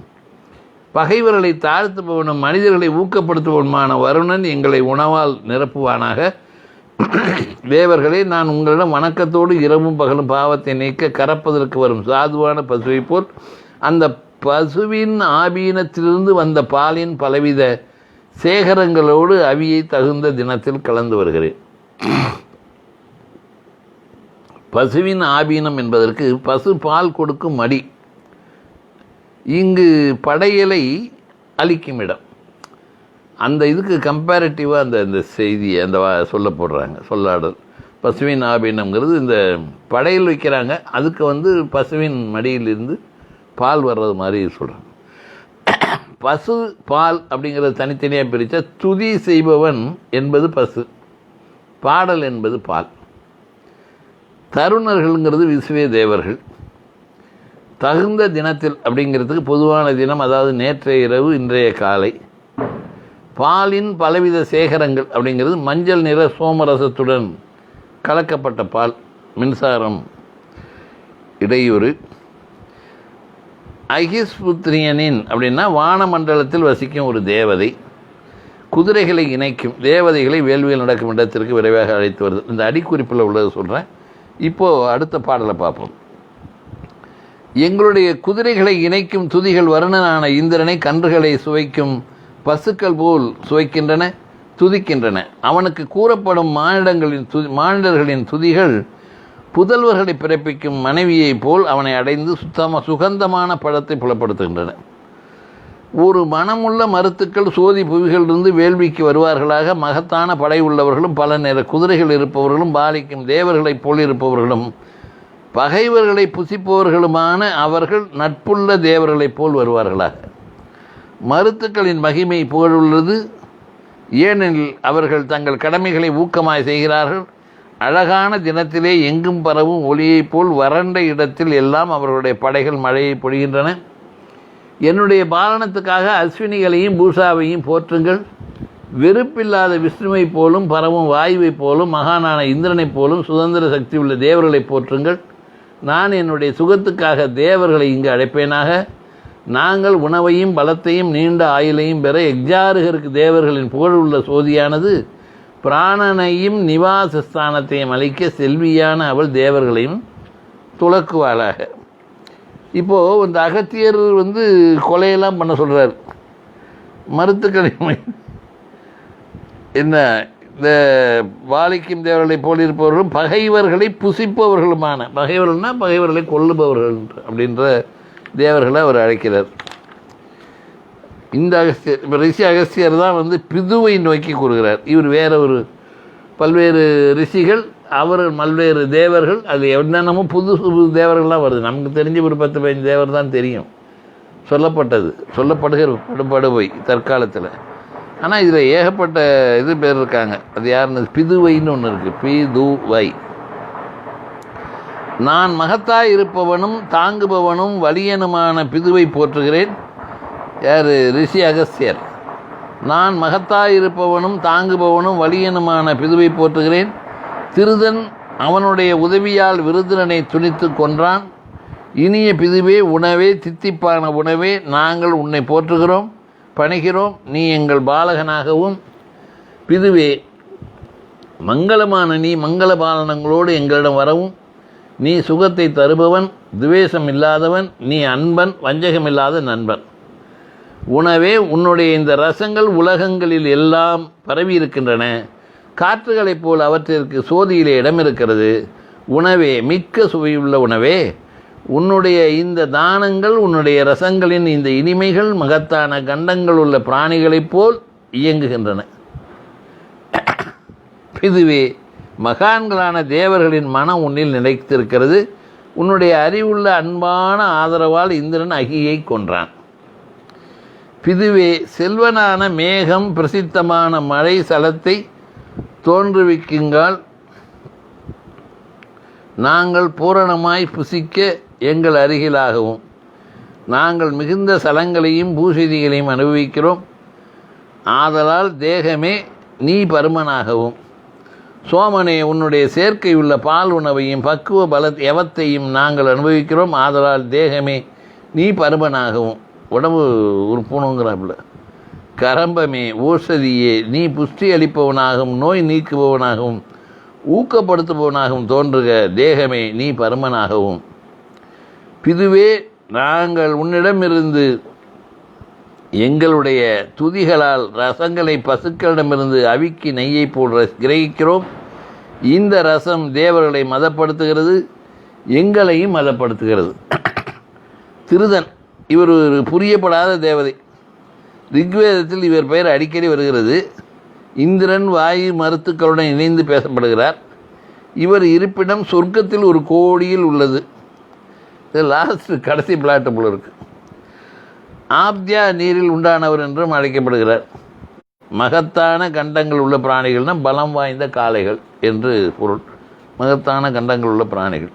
பகைவர்களை தாழ்த்துபவனும் மனிதர்களை ஊக்கப்படுத்துபவனுமான வருணன் எங்களை உணவால் நிரப்புவானாக. தேவர்களே, நான் உங்களிடம் வணக்கத்தோடு இரவும் பகலும் பாவத்தை நீக்க கறப்பதற்கு வரும் சாதுவான பசுவை போல் அந்த பசுவின் ஆபீனத்திலிருந்து வந்த பாலின் பலவித சேகரங்களோடு அவியை தகுந்த தினத்தில் கலந்து வருகிறேன். பசுவின் ஆபீனம் என்பதற்கு பசு பால் கொடுக்கும் மடி. இங்கு படையலை அளிக்கும் இடம். அந்த இதுக்கு கம்பேரிட்டிவாக அந்த செய்தியை அந்த சொல்ல போடுறாங்க, சொல்லாடல். பசுவின் ஆபீனம்ங்கிறது இந்த படையல் வைக்கிறாங்க, அதுக்கு வந்து பசுவின் மடியிலிருந்து பால் வர்றது மாதிரி சொல்கிறாங்க. பசு பால் அப்படிங்கிறது தனித்தனியாக பிரித்தா துதி செய்பவன் என்பது பசு, பாடல் என்பது பால். தருணர்கள்ங்கிறது விசுவே தேவர்கள். தகுந்த தினத்தில் அப்படிங்கிறதுக்கு பொதுவான தினம், அதாவது நேற்றைய இரவு இன்றைய காலை. பாலின் பலவித சேகரங்கள் அப்படிங்கிறது மஞ்சள் நிற சோமரசத்துடன் கலக்கப்பட்ட பால், மின்சாரம், இடையூறு. அகிஸ்புத்ரியனின் அப்படின்னா வானமண்டலத்தில் வசிக்கும் ஒரு தேவதை, குதிரைகளை இணைக்கும் தேவதைகளை வேள்வியில் நடக்கும் இடத்திற்கு விரைவாக அழைத்து வருது. இந்த அடிக்குறிப்பில் உள்ளது சொல்கிறேன். இப்போது அடுத்த பாடலை பார்ப்போம். எங்களுடைய குதிரைகளை இணைக்கும் துதிகள் வருணனான இந்திரனை கன்றுகளை சுவைக்கும் பசுக்கள் போல் சுவைக்கின்றன, துதிக்கின்றன. அவனுக்கு கூறப்படும் மானிடர்களின் துதிகள் புதல்வர்களை பிறப்பிக்கும் மனைவியைப் போல் அவனை அடைந்து சுகந்தமான பழத்தை புலப்படுத்துகின்றன. ஒரு மனமுள்ள மருத்துக்கள் சோதி புவிகளிலிருந்து வேள்விக்கு வருவார்களாக. மகத்தான படை உள்ளவர்களும் பல நேர குதிரைகள் இருப்பவர்களும் பாலிக்கும் தேவர்களைப் போல் இருப்பவர்களும் பகைவர்களை புசிப்பவர்களுமான அவர்கள் நட்புள்ள தேவர்களைப் போல் வருவார்களாக. மருத்துக்களின் மகிமை புகழுள்ளது, ஏனெனில் அவர்கள் தங்கள் கடமைகளை ஊக்கமாய் செய்கிறார்கள். அழகான தினத்திலே எங்கும் பரவும் ஒளியைப் போல் வறண்ட இடத்தில் எல்லாம் அவர்களுடைய படைகள் மழையை பொழிகின்றன. என்னுடைய பாலனத்துக்காக அஸ்வினிகளையும் பூஷாவையும் போற்றுங்கள். வெறுப்பில்லாத விஷ்ணுவை போலும் பரவும் வாயுவைப் போலும் மகானான இந்திரனைப் போலும் சுதந்திர சக்தி உள்ள தேவர்களை போற்றுங்கள். நான் என்னுடைய சுகத்துக்காக தேவர்களை இங்கு அழைப்பேனாக. நாங்கள் உணவையும் பலத்தையும் நீண்ட ஆயுளையும் பெற எக்ஜாருகருக்கு தேவர்களின் புகழுள்ள சோதியானது பிராணனையும் நிவாசஸ்தானத்தையும் அளிக்க செல்வியான அவள் தேவர்களையும் துலக்குவாளாக. இப்போது இந்த அகத்தியர் கொலையெல்லாம் பண்ண சொல்கிறார். மருத்துக்களை என்ன, இந்த வாலிக்கும் தேவர்களை போல் இருப்பவர்களும் பகைவர்களை புசிப்பவர்களுமான, பகைவர்கள்னால் பகைவர்களை கொல்லுபவர்கள் அப்படின்ற தேவர்களை அவர் அழைக்கிறார். இந்த அகஸ்தியர், இப்போ ரிஷி அகஸ்தியர் தான் பிதுவை நோக்கி கூறுகிறார். இவர் வேற ஒரு பல்வேறு ரிஷிகள், அவர்கள் பல்வேறு தேவர்கள், அது என்னென்னமோ புது புது தேவர்கள்லாம் வருது. நமக்கு தெரிஞ்ச ஒரு 10-15 தேவர் தான் தெரியும், சொல்லப்படுகிற படுவை தற்காலத்தில். ஆனால் இதில் ஏகப்பட்ட பேர் இருக்காங்க. அது யாருன்னு பிதுவைன்னு ஒன்று இருக்குது, பிதுவை. நான் மகத்தாய் இருப்பவனும் தாங்குபவனும் வலியனுமான பிதுவை போற்றுகிறேன். யார்? ரிஷி அகஸ்தியர். நான் மகத்தாய் இருப்பவனும் தாங்குபவனும் வலியனுமான பிதுவை போற்றுகிறேன். திருதன் அவனுடைய உதவியால் விருதுரனை துணித்து கொன்றான். இனிய பிதுவே, உணவே, தித்திப்பான உணவே, நாங்கள் உன்னை போற்றுகிறோம், பணிகிறோம். நீ எங்கள் பாலகனாகவும் பிதுவே, மங்களமான நீ மங்கள பாலனங்களோடு எங்களிடம் வரவும். நீ சுகத்தை தருபவன், துவேஷம் இல்லாதவன், நீ அன்பன், வஞ்சகமில்லாத நண்பன். உணவே, உன்னுடைய இந்த ரசங்கள் உலகங்களில் எல்லாம் பரவி இருக்கின்றன. காற்றுகளைப் போல் அவற்றிற்கு சோதியிலே இடம் இருக்கிறது. உணவே, மிக்க சுவையுள்ள உணவே, உன்னுடைய இந்த தானங்கள், உன்னுடைய ரசங்களின் இந்த இனிமைகள் மகத்தான கண்டங்கள் உள்ள பிராணிகளைப் போல் இயங்குகின்றன. இதுவே மகான்களான தேவர்களின் மனம் உன்னில் நிலைத்திருக்கிறது. உன்னுடைய அறிவுள்ள அன்பான ஆதரவால் இந்திரன் அகியை கொன்றான். பிதுவே, செல்வனான மேகம் பிரசித்தமான மழை சலத்தை தோன்றுவிக்குங்கால் நாங்கள் பூரணமாய் புசிக்க எங்கள் அருகிலாகவும் நாங்கள் மிகுந்த சலங்களையும் பூஷிதிகளையும் அனுபவிக்கிறோம். ஆதலால் தேகமே நீ பருமனாகவும், சோமனே, உன்னுடைய சேர்க்கை உள்ள பால் உணவையும் பக்குவ எவத்தையும் நாங்கள் அனுபவிக்கிறோம். ஆதலால் தேகமே நீ பருமனாகவும், உடம்பு ஒரு பூணுங்கிறாப்புல. கரம்பமே, ஓஷதியே, நீ புஷ்டி அளிப்பவனாகவும் நோய் நீக்குபவனாகவும் ஊக்கப்படுத்துபவனாகவும் தோன்றுக. தேகமே நீ பருமனாகவும். பிதுவே, நாங்கள் உன்னிடமிருந்து எங்களுடைய துதிகளால் ரசங்களை பசுக்களிடமிருந்து அவிக்கி நெய்யை போல் கிரகிக்கிறோம். இந்த ரசம் தேவர்களை மதப்படுத்துகிறது, எங்களையும் மதப்படுத்துகிறது. திருதன், இவர் ஒரு புரியப்படாத தேவதை. ரிக்வேதத்தில் இவர் பெயர் அடிக்கடி வருகிறது. இந்திரன் வாயு மருத்துக்களுடன் இணைந்து பேசப்படுகிறார். இவர் இருப்பிடம் சொர்க்கத்தில் ஒரு கோடியில் உள்ளது. இது லாஸ்ட் கடைசி பிளாட்டு போல இருக்கு. ஆப்தியா நீரில் உண்டானவர் என்றும் அழைக்கப்படுகிறார். மகத்தான கண்டங்கள் உள்ள பிராணிகள்னால் பலம் வாய்ந்த காளைகள் என்று பொருள். மகத்தான கண்டங்கள் உள்ள பிராணிகள்.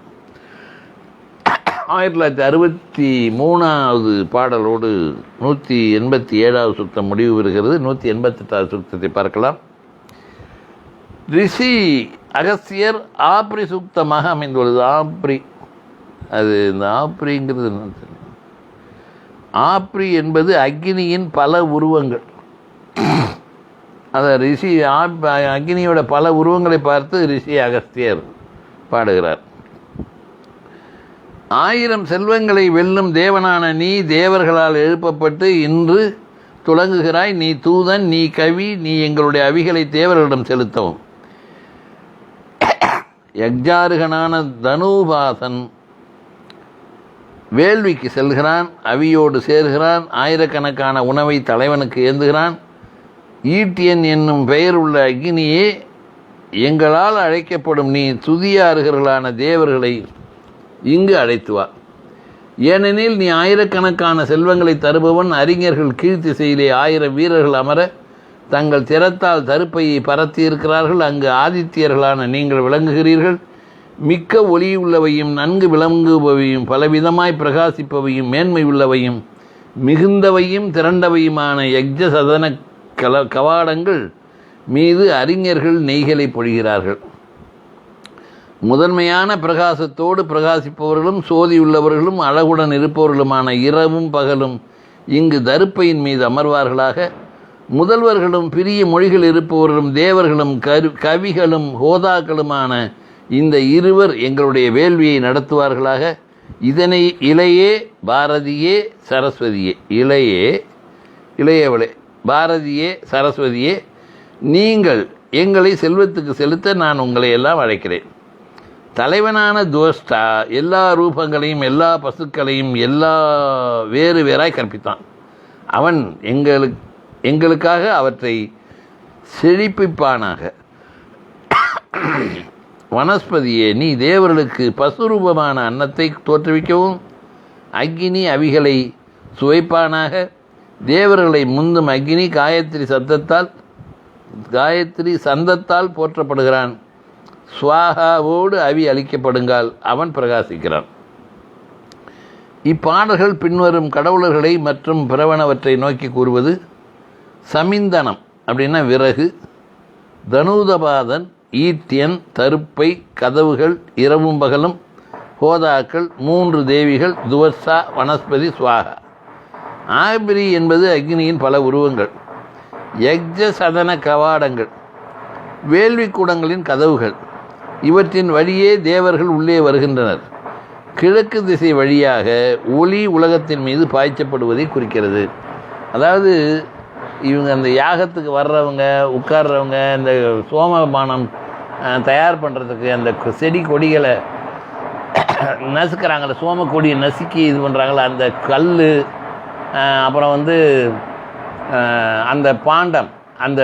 1963வது பாடலோடு 187வது சுத்தம் முடிவு பெறுகிறது. 188வது சுத்தத்தை பார்க்கலாம். ரிஷி அகஸ்தியர் ஆப்ரி சூக்தமாக அமைந்துள்ளது. ஆப்ரி, அது இந்த ஆப்ரிங்கிறது என்ன? ஆப்ரி என்பது அக்னியின் பல உருவங்கள். அதை ரிஷி அக்னியோட பல உருவங்களை பார்த்து ரிஷி அகஸ்தியர் பாடுகிறார். 1000 செல்வங்களை வெல்லும் தேவனான நீ தேவர்களால் எழுப்பப்பட்டு இன்று துலங்குகிறாய். நீ தூதன், நீ கவி, நீ எங்களுடைய அவிகளை தேவர்களிடம் செலுத்தவும். யக்ஞாருகனான தனுபாசன் வேள்விக்கு செல்கிறான், அவியோடு சேர்கிறான், ஆயிரக்கணக்கான உணவை தலைவனுக்கு ஏந்துகிறான். ஈட்டியன் என்னும் பெயர் உள்ள அக்னியே, எங்களால் அழைக்கப்படும் நீ துதியாறுகளான தேவர்களை இங்கு அழைத்து வா. ஏனெனில் நீ ஆயிரக்கணக்கான செல்வங்களை தருபவன். அறிஞர்கள் கீழ்த்திசையிலே 1000 வீரர்கள் அமர தங்கள் திறத்தால் தருப்பையை பரத்தியிருக்கிறார்கள். அங்கு ஆதித்யர்களான நீங்கள் விளங்குகிறீர்கள். மிக்க ஒளியுள்ளவையும் நன்கு விளங்குபவையும் பலவிதமாய் பிரகாசிப்பவையும் மேன்மை உள்ளவையும் மிகுந்தவையும் திரண்டவையுமான யக்ஞ சதன கவாடங்கள் மீது அறிஞர்கள் நெய்களை பொழிகிறார்கள். முதன்மையான பிரகாசத்தோடு பிரகாசிப்பவர்களும் சோதியுள்ளவர்களும் அழகுடன் இருப்பவர்களுமான இரவும் பகலும் இங்கு தருப்பையின் மீது அமர்வார்களாக. முதல்வர்களும் பிரிய மொழிகள் இருப்பவர்களும் தேவர்களும் கவிகளும் ஹோதாக்களுமான இந்த இருவர் எங்களுடைய வேள்வியை நடத்துவார்களாக. இதனை இளையே பாரதியே சரஸ்வதியே, இளையவளே பாரதியே சரஸ்வதியே, நீங்கள் எங்களை செல்வத்துக்கு செலுத்த நான் உங்களை எல்லாம் அழைக்கிறேன். தலைவனான துவஷ்டா எல்லா ரூபங்களையும் எல்லா பசுக்களையும் எல்லா வேறு வேறாய் கற்பித்தான். அவன் எங்களுக்காக அவற்றை செழிப்பிப்பானாக. வனஸ்பதியே, நீ தேவர்களுக்கு பசுரூபமான அன்னத்தை தோற்றுவிக்கவும் அக்னி அவிகளை சுவைப்பானாக. தேவர்களை முந்தும் அக்னி காயத்ரி சந்தத்தால் போற்றப்படுகிறான். ஸ்வாகாவோடு அவி அளிக்கப்படுங்கால் அவன் பிரகாசிக்கிறான். இப்பாடல்கள் பின்வரும் கடவுளர்களை மற்றும் பிறவனவற்றை நோக்கி கூறுவது. சமிந்தனம் அப்படின்னா விறகு, தனுதபாதன், ஈட்டியன், தருப்பை, கதவுகள், இரவும் பகலும், ஹோதாக்கள், 3 தேவிகள், துவர்சா, வனஸ்பதி, சுவாகா. ஆபிரி என்பது அக்னியின் பல உருவங்கள். யக்ஞ சதன கவாடங்கள் வேள்விக்கூடங்களின் கதவுகள். இவற்றின் வழியே தேவர்கள் உள்ளே வருகின்றனர். கிழக்கு திசை வழியாக ஒளி உலகத்தின் மீது பாய்ச்சப்படுவதை குறிக்கிறது. அதாவது இவங்க அந்த யாகத்துக்கு வர்றவங்க உட்கார்றவங்க இந்த சோமபானம் தயார் பண்ணுறதுக்கு அந்த செடி கொடிகளை நசுக்கிறாங்கள, சோம கொடியை நசுக்கி இது பண்ணுறாங்கள, அந்த கல், அப்புறம் அந்த பாண்டம், அந்த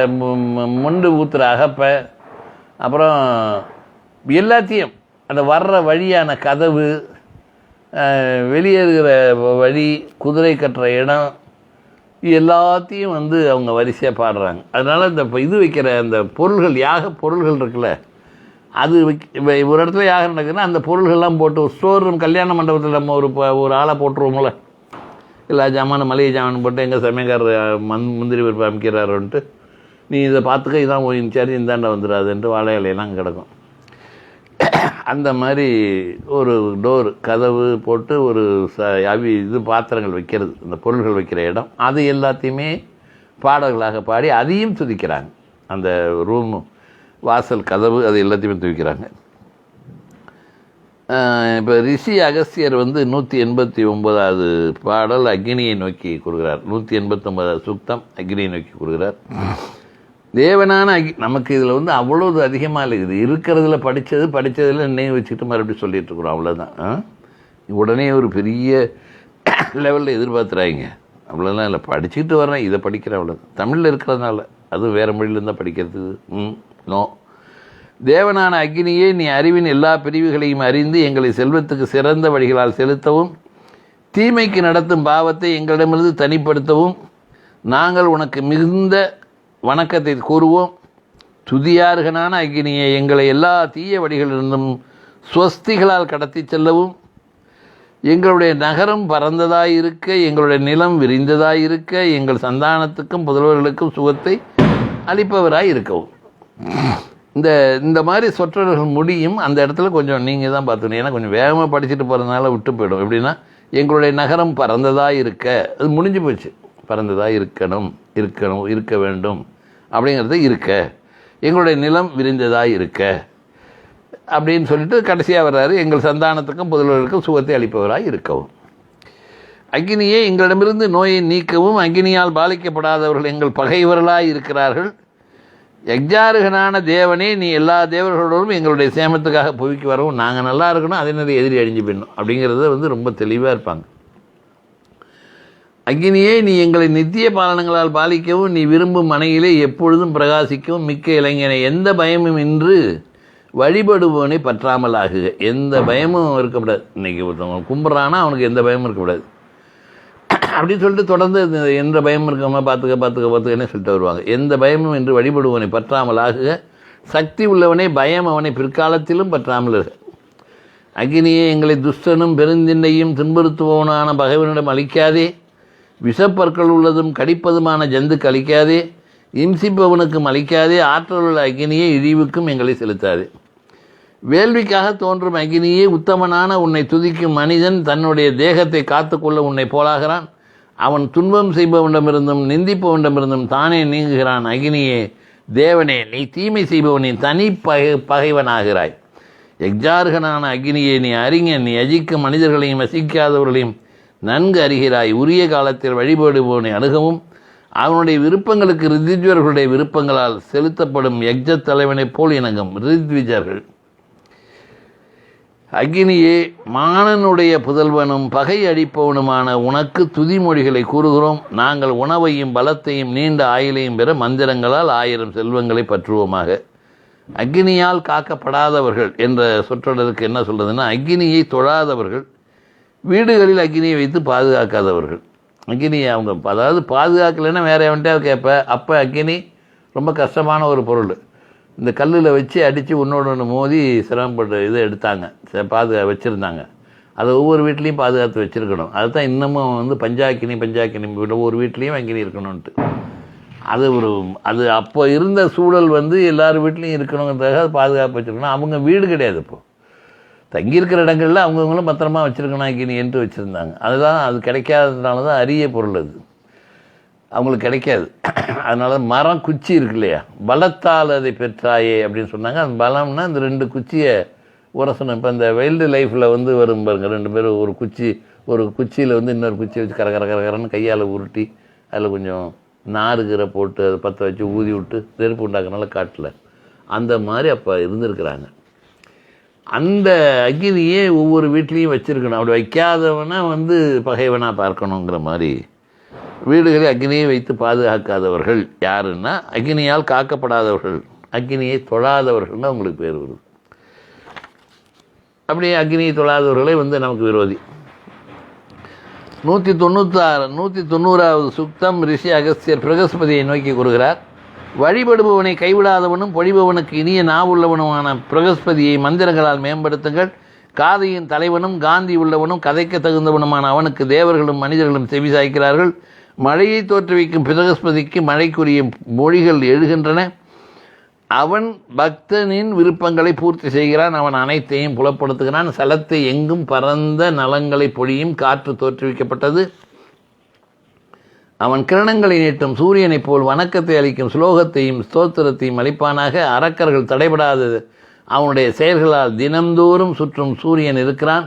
முண்டு ஊத்துற அகப்பை, அப்புறம் எல்லாத்தையும் அந்த வர்ற வழியான கதவு, வெளியேறுகிற வழி, குதிரை கட்டுற இடம், எல்லாத்தையும் அவங்க வரிசையாக பாடுறாங்க. அதனால் இந்த இது வைக்கிற அந்த பொருள்கள், யாக பொருள்கள் இருக்குல்ல, அது ஒரு இடத்துல யாகம் நடக்குதுன்னா அந்த பொருள்கள்லாம் போட்டு ஸ்டோர் ரூம், கல்யாண மண்டபத்தில் நம்ம ஒரு ஆளை போட்டுருவோம்ல, எல்லா ஜாமானும் மளிகை ஜாமான் போட்டு எங்கள் சமயக்காரர் முந்திரி பருப்பு அமைக்கிறாருன்ட்டு, நீ இதை பார்த்துக்க, இதான் இன்சார்ஜ், இந்தாண்ட வந்துடாதுன்ட்டு வாழை இலையெல்லாம் கிடக்கும். அந்த மாதிரி ஒரு டோர் கதவு போட்டு ஒரு இது பாத்திரங்கள் வைக்கிறது, இந்த பொருள்கள் வைக்கிற இடம், அது எல்லாத்தையுமே பாடல்களாக பாடி அதையும் துதிக்கிறாங்க. அந்த ரூமு வாசல் கதவு அது எல்லாத்தையுமே துதிக்கிறாங்க. இப்போ ரிஷி அகஸ்தியர் 189வது பாடல் அக்னியை நோக்கி கூறுகிறார். 189வது சுத்தம் அக்னியை நோக்கி கூறுகிறார். தேவனான நமக்கு இதில் அவ்வளோது அதிகமாக இருக்குது. இருக்கிறதுல படித்ததில் நினைவு வச்சுக்கிட்டு மறுபடியும் சொல்லிகிட்டு இருக்கிறோம், அவ்வளோதான். உடனே ஒரு பெரிய லெவலில் எதிர்பார்த்துறாங்க, அவ்வளோதான் இல்லை. படிச்சுக்கிட்டு வரேன், இதை படிக்கிறேன், அவ்வளோதான். தமிழில் இருக்கிறதுனால, அதுவும் வேறு மொழியிலேருந்தான் படிக்கிறதுக்கு நோ. தேவனான அக்னியே, நீ அறிவின் எல்லா பிரிவுகளையும் அறிந்து எங்களை செல்வத்துக்கு சிறந்த வழிகளால் செலுத்தவும் தீமைக்கு நடத்தும் பாவத்தை எங்களிடமிருந்து தனிப்படுத்தவும் நாங்கள் உனக்கு மிகுந்த வணக்கத்தை கூறுவோம். துதியார்கனான அக்னியை, எங்களை எல்லா தீய வழிகளிலிருந்தும் ஸ்வஸ்திகளால் கடத்தி செல்லவும் எங்களுடைய நகரம் பறந்ததாய் இருக்க, எங்களுடைய நிலம் விரிந்ததாய் இருக்க, எங்கள் சந்தானத்துக்கும் புதல்வர்களுக்கும் சுகத்தை அளிப்பவராய் இருக்கவும். இந்த மாதிரி சொற்றொடர்கள் முடியும். அந்த இடத்துல கொஞ்சம் நீங்கள் தான் பார்த்துக்கணும். ஏன்னா கொஞ்சம் வேகமாக படிச்சுட்டு போகிறதுனால விட்டு போயிடும். எப்படின்னா, எங்களுடைய நகரம் பறந்ததாக இருக்க, அது முடிஞ்சு போச்சு. பறந்ததாக இருக்க வேண்டும் அப்படிங்கிறது இருக்க, எங்களுடைய நிலம் விரிந்ததாக இருக்க அப்படின்னு சொல்லிட்டு கடைசியாக வர்றாரு, எங்கள் சந்தானத்துக்கும் புதல்வர்களுக்கும் சுகத்தை அளிப்பவராக இருக்கவும். அக்னியே எங்களிடமிருந்து நோயை நீக்கவும், அக்னியால் பாதிக்கப்படாதவர்கள் எங்கள் பகைவர்களாக இருக்கிறார்கள். யக்ஞாருகனான தேவனே, நீ எல்லா தேவர்களோடும் எங்களுடைய சேமத்துக்காக புவிக்கு வரவும், நாங்கள் நல்லா இருக்கணும், அதே நேரம் எதிரி அழிஞ்சு போயிடணும் அப்படிங்கிறத ரொம்ப தெளிவாக இருப்பாங்க. அக்னியே, நீ எங்களை நித்திய பாலனங்களால் பாலிக்கவும், நீ விரும்பும் மனையிலே எப்பொழுதும் பிரகாசிக்கவும், மிக்க இளைஞனை எந்த பயமும் இன்று வழிபடுபவனை பற்றாமல் ஆகுக. எந்த பயமும் இருக்கக்கூடாது. இன்றைக்கி ஒருத்தவங்க கும்பிட்றான்னா அவனுக்கு எந்த பயமும் இருக்கக்கூடாது அப்படின்னு சொல்லிட்டு தொடர்ந்து எந்த பயமும் இருக்காம பார்த்துக்கன்னு சொல்லிட்டு வருவாங்க. எந்த பயமும் என்று வழிபடுவனை பற்றாமல் ஆகுக. சக்தி உள்ளவனே, பயம் அவனை பிற்காலத்திலும் பற்றாமல் இருக்க. அக்னியே, எங்களை துஷ்டனும் பெருந்திண்டையும் துன்புறுத்துபவனான பகைவனிடம் அளிக்காதே. விஷப்பற்கள் உள்ளதும் கடிப்பதுமான ஜந்துக்கு அளிக்காதே. இம்சிப்பவனுக்கும் அளிக்காதே. ஆற்றல் உள்ள அக்னியே, இழிவுக்கும் எங்களை செலுத்தாதே. வேள்விக்காக தோன்றும் அக்னியே, உத்தமனான உன்னை துதிக்கும் மனிதன் தன்னுடைய தேகத்தை காத்துக்கொள்ள உன்னை போலாகிறான். அவன் துன்பம் செய்பவனிடமிருந்தும் நிந்திப்பவனிடமிருந்தும் தானே நீங்குகிறான். அக்னியே, தேவனே, நீ தீமை செய்பவனின் தனி பகைவனாகிறாய். யக்ஞார்கனான அக்னியே, நீ அறிஞன். நீ அஜிக்கும் மனிதர்களையும் வசிக்காதவர்களையும் நன்கு அறிகிறாய். உரிய காலத்தில் வழிபடுபவனை அணுகவும், அவனுடைய விருப்பங்களுக்கு ரித்விஜர்களுடைய விருப்பங்களால் செலுத்தப்படும் யக்ஞ தலைவனைப் போல் இணங்கும் ரித்விஜர்கள். அக்னியே, மானனுடைய புதல்வனும் பகை அடிப்பவனுமான உனக்கு துதிமொழிகளை கூறுகிறோம். நாங்கள் உணவையும் பலத்தையும் நீண்ட ஆயுளையும் பெற மந்திரங்களால் 1000 செல்வங்களை பற்றுவோமாக. அக்னியால் காக்கப்படாதவர்கள் என்ற சொற்றொடருக்கு என்ன சொல்கிறதுன்னா, அக்னியை தொழாதவர்கள், வீடுகளில் அக்னியை வைத்து பாதுகாக்காதவர்கள். அக்னியை அவங்க அதாவது பாதுகாக்கலைன்னா வேற எவன்ட்டே கேட்ப. அப்போ அக்னி ரொம்ப கஷ்டமான ஒரு பொருள். இந்த கல்லில் வச்சு அடித்து ஒன்று மோதி சிரமப்பட்டு இதை எடுத்தாங்க, வச்சுருந்தாங்க. அதை ஒவ்வொரு வீட்லேயும் பாதுகாத்து வச்சுருக்கணும். அதுதான் இன்னமும் பஞ்சாக்கினி ஒவ்வொரு வீட்லேயும் அக்னி இருக்கணும்ன்ட்டு. அது அப்போ இருந்த சூழல் எல்லார் வீட்லேயும் இருக்கணுங்கிறதுக்காக பாதுகாப்பு வச்சுருக்கணும். அவங்க வீடு கிடையாது. இப்போது தங்கியிருக்கிற இடங்களில் அவங்கவுங்களும் பத்திரமா வச்சுருக்கணும் அக்னி என்று வச்சுருந்தாங்க. அதுதான் அது கிடைக்காததுனால தான் அரிய பொருள் அது அவங்களுக்கு கிடைக்காது. அதனால மரம் குச்சி இருக்கு இல்லையா, பலத்தால் அதை பெற்றாயே அப்படின்னு சொன்னாங்க. அந்த பலம்னா இந்த 2 குச்சியை உரசணும். இப்போ இந்த வைல்டு லைஃப்பில் வரும் பாருங்க, 2 பேரும் ஒரு குச்சியில் இன்னொரு குச்சியை வச்சு கரன்னு கையால் உருட்டி அதில் கொஞ்சம் நாறுகிற போட்டு அதை பற்ற வச்சு ஊதி விட்டு நெருப்பு உண்டாக்குனால காட்டில் அந்த மாதிரி அப்போ இருந்திருக்கிறாங்க. அந்த அக்னியே ஒவ்வொரு வீட்லேயும் வச்சுருக்கணும். அப்படி வைக்காதவனா பகைவனாக பார்க்கணுங்கிற மாதிரி வீடுகளில் அக்னியை வைத்து பாதுகாக்காதவர்கள் யாருன்னா, அக்னியால் காக்கப்படாதவர்கள், அக்னியை தொழாதவர்கள்னு அவங்களுக்கு பேர் வருது. அப்படியே அக்னியை தொழாதவர்களே நமக்கு விரோதி. 190வது சுக்தம் ரிஷி அகஸ்தியர் பிரகஸ்பதியை நோக்கி கூறுகிறார். வழிபடுபவனை கைவிடாதவனும் பொழிபவனுக்கு இனிய நாவுள்ளவனுமான பிரகஸ்பதியை மந்திரங்களால் மேம்படுத்துங்கள். காதையின் தலைவனும் காந்தி உள்ளவனும் கதைக்க தகுந்தவனுமான அவனுக்கு தேவர்களும் மனிதர்களும் செவி சாய்க்கிறார்கள். மழையை தோற்றுவிக்கும் பிரகஸ்பதிக்கு மழைக்குரிய மொழிகள் எழுகின்றன. அவன் பக்தனின் விருப்பங்களை பூர்த்தி செய்கிறான். அவன் அனைத்தையும் புலப்படுத்துகிறான். சலத்தை எங்கும் பரந்த நலங்களை பொழியும் காற்று தோற்றுவிக்கப்பட்டது. அவன் கிரணங்களை நீட்டும் சூரியனைப் போல் வணக்கத்தை அளிக்கும் ஸ்லோகத்தையும் ஸ்தோத்திரத்தையும் அளிப்பானாக. அரக்கர்கள் தடைபடாதது அவனுடைய செயல்களால் தினந்தோறும் சுற்றும் சூரியன் இருக்கிறான்.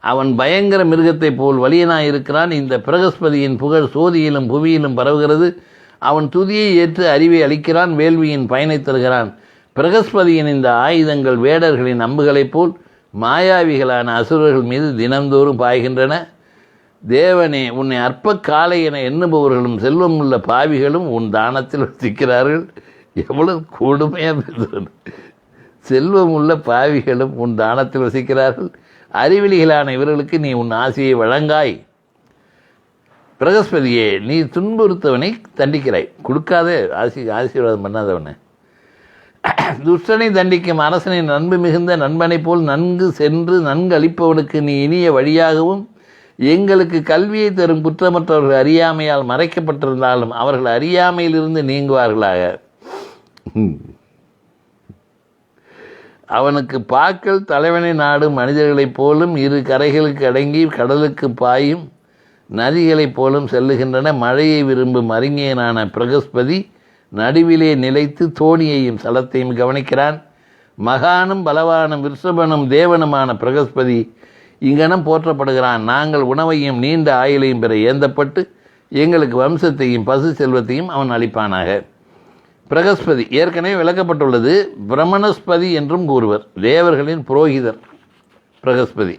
அவன் பயங்கர மிருகத்தைப் போல் வலியனாய் இருக்கிறான். இந்த பிரகஸ்பதியின் புகழ் சோதியிலும் புவியிலும் பரவுகிறது. அவன் துதியை ஏற்று அறிவை அளிக்கிறான், வேள்வியின் பயனை தருகிறான். பிரகஸ்பதியின் இந்த ஆயுதங்கள் வேடர்களின் அம்புகளைப் போல் மாயாவிகளான அசுரர்கள் மீது தினந்தோறும் பாய்கின்றன. தேவனே, உன்னை அற்ப காலை என எண்ணுபவர்களும் செல்வம் உள்ள பாவிகளும் உன் தானத்தில் வசிக்கிறார்கள். எவ்வளவு கொடுமையாக பேசுவது! செல்வம் உள்ள பாவிகளும் உன் தானத்தில் வசிக்கிறார்கள். அறிவிலிகளான இவர்களுக்கு நீ உன் ஆசையை வழங்காய். பிரகஸ்பதியே, நீ துன்புறுத்தவனை தண்டிக்கிறாய். கொடுக்காதே ஆசீர்வாதம் பண்ணாதவனை. துஷ்டனை தண்டிக்கும் அரசனை நண்பு மிகுந்த நண்பனை போல் நன்கு சென்று நன்கு அளிப்பவனுக்கு நீ இனிய வழியாகவும் எங்களுக்கு கல்வியை தரும் குற்றமற்றவர்கள் அறியாமையால் மறைக்கப்பட்டிருந்தாலும் அவர்கள் அறியாமையிலிருந்து நீங்குவார்களாக. அவனுக்கு பாக்கள் தலைவனை நாடும் மனிதர்களைப் போலும் இரு கரைகளுக்கு அடங்கி கடலுக்கு பாயும் நதிகளைப் போலும் செல்லுகின்றன. மழையை விரும்பும் அறிஞனான பிரகஸ்பதி நடுவிலே நிலைத்து தோணியையும் சலத்தையும் கவனிக்கிறான். மகானும் பலவானும் விருஷபனும் தேவனுமான பிரகஸ்பதி இங்கனம் போற்றப்படுகிறான். நாங்கள் உணவையும் நீண்ட ஆயுளையும் பெற ஏந்தப்பட்டு எங்களுக்கு வம்சத்தையும் பசு செல்வத்தையும் அவன் அளிப்பானாக. பிரகஸ்பதி ஏற்கனவே விளக்கப்பட்டுள்ளது. பிரமணஸ்பதி என்றும் கூறுவர். தேவர்களின் புரோகிதர் பிரகஸ்பதி.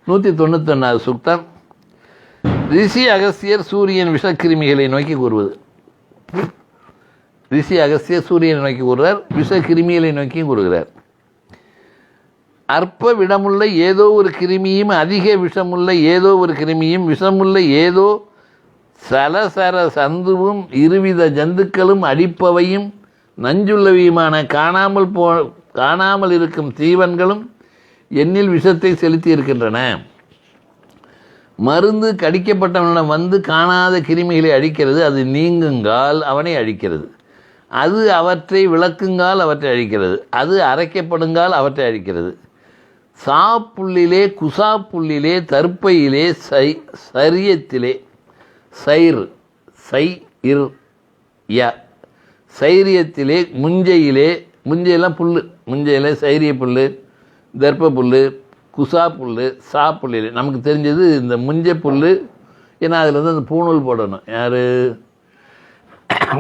191வது சூக்தம். ரிஷி அகஸ்தியர் சூரியன் விஷக்கிருமிகளை நோக்கி கூறுவது. ரிஷி அகஸ்தியர் சூரியனை நோக்கி கூறுகிறார், விஷக்கிருமிகளை நோக்கியும் கூறுகிறார். அற்ப விடமுள்ள ஏதோ ஒரு கிருமியும் அதிக விஷமுள்ள ஏதோ ஒரு கிருமியும் விஷமுள்ள ஏதோ சலசர சந்துவும் இருவித ஜந்துக்களும் அடிப்பவையும் நஞ்சுள்ளவையுமான காணாமல் இருக்கும் தீவன்களும் என்னில் விஷத்தை செலுத்தி இருக்கின்றன. மருந்து கடிக்கப்பட்டவனிடம் வந்து காணாத கிருமிகளை அழிக்கிறது. அது நீங்குங்கால் அவனை அழிக்கிறது. அது அவற்றை விளக்குங்கால் அவற்றை அழிக்கிறது. அது அரைக்கப்படுங்கால் அவற்றை அழிக்கிறது. சாப்புள்ளிலே குசாப்புள்ளிலே தற்பையிலே சரியத்திலே சைரியத்திலே முஞ்சையெல்லாம் புல், முஞ்சையில் சைரிய புல், தர்ப்ப புல், குசா புல், சாப்புள்ளிலே நமக்கு தெரிஞ்சது இந்த முஞ்சை புல். ஏன்னா அதில் வந்து அந்த பூணூல் போடணும். யார்?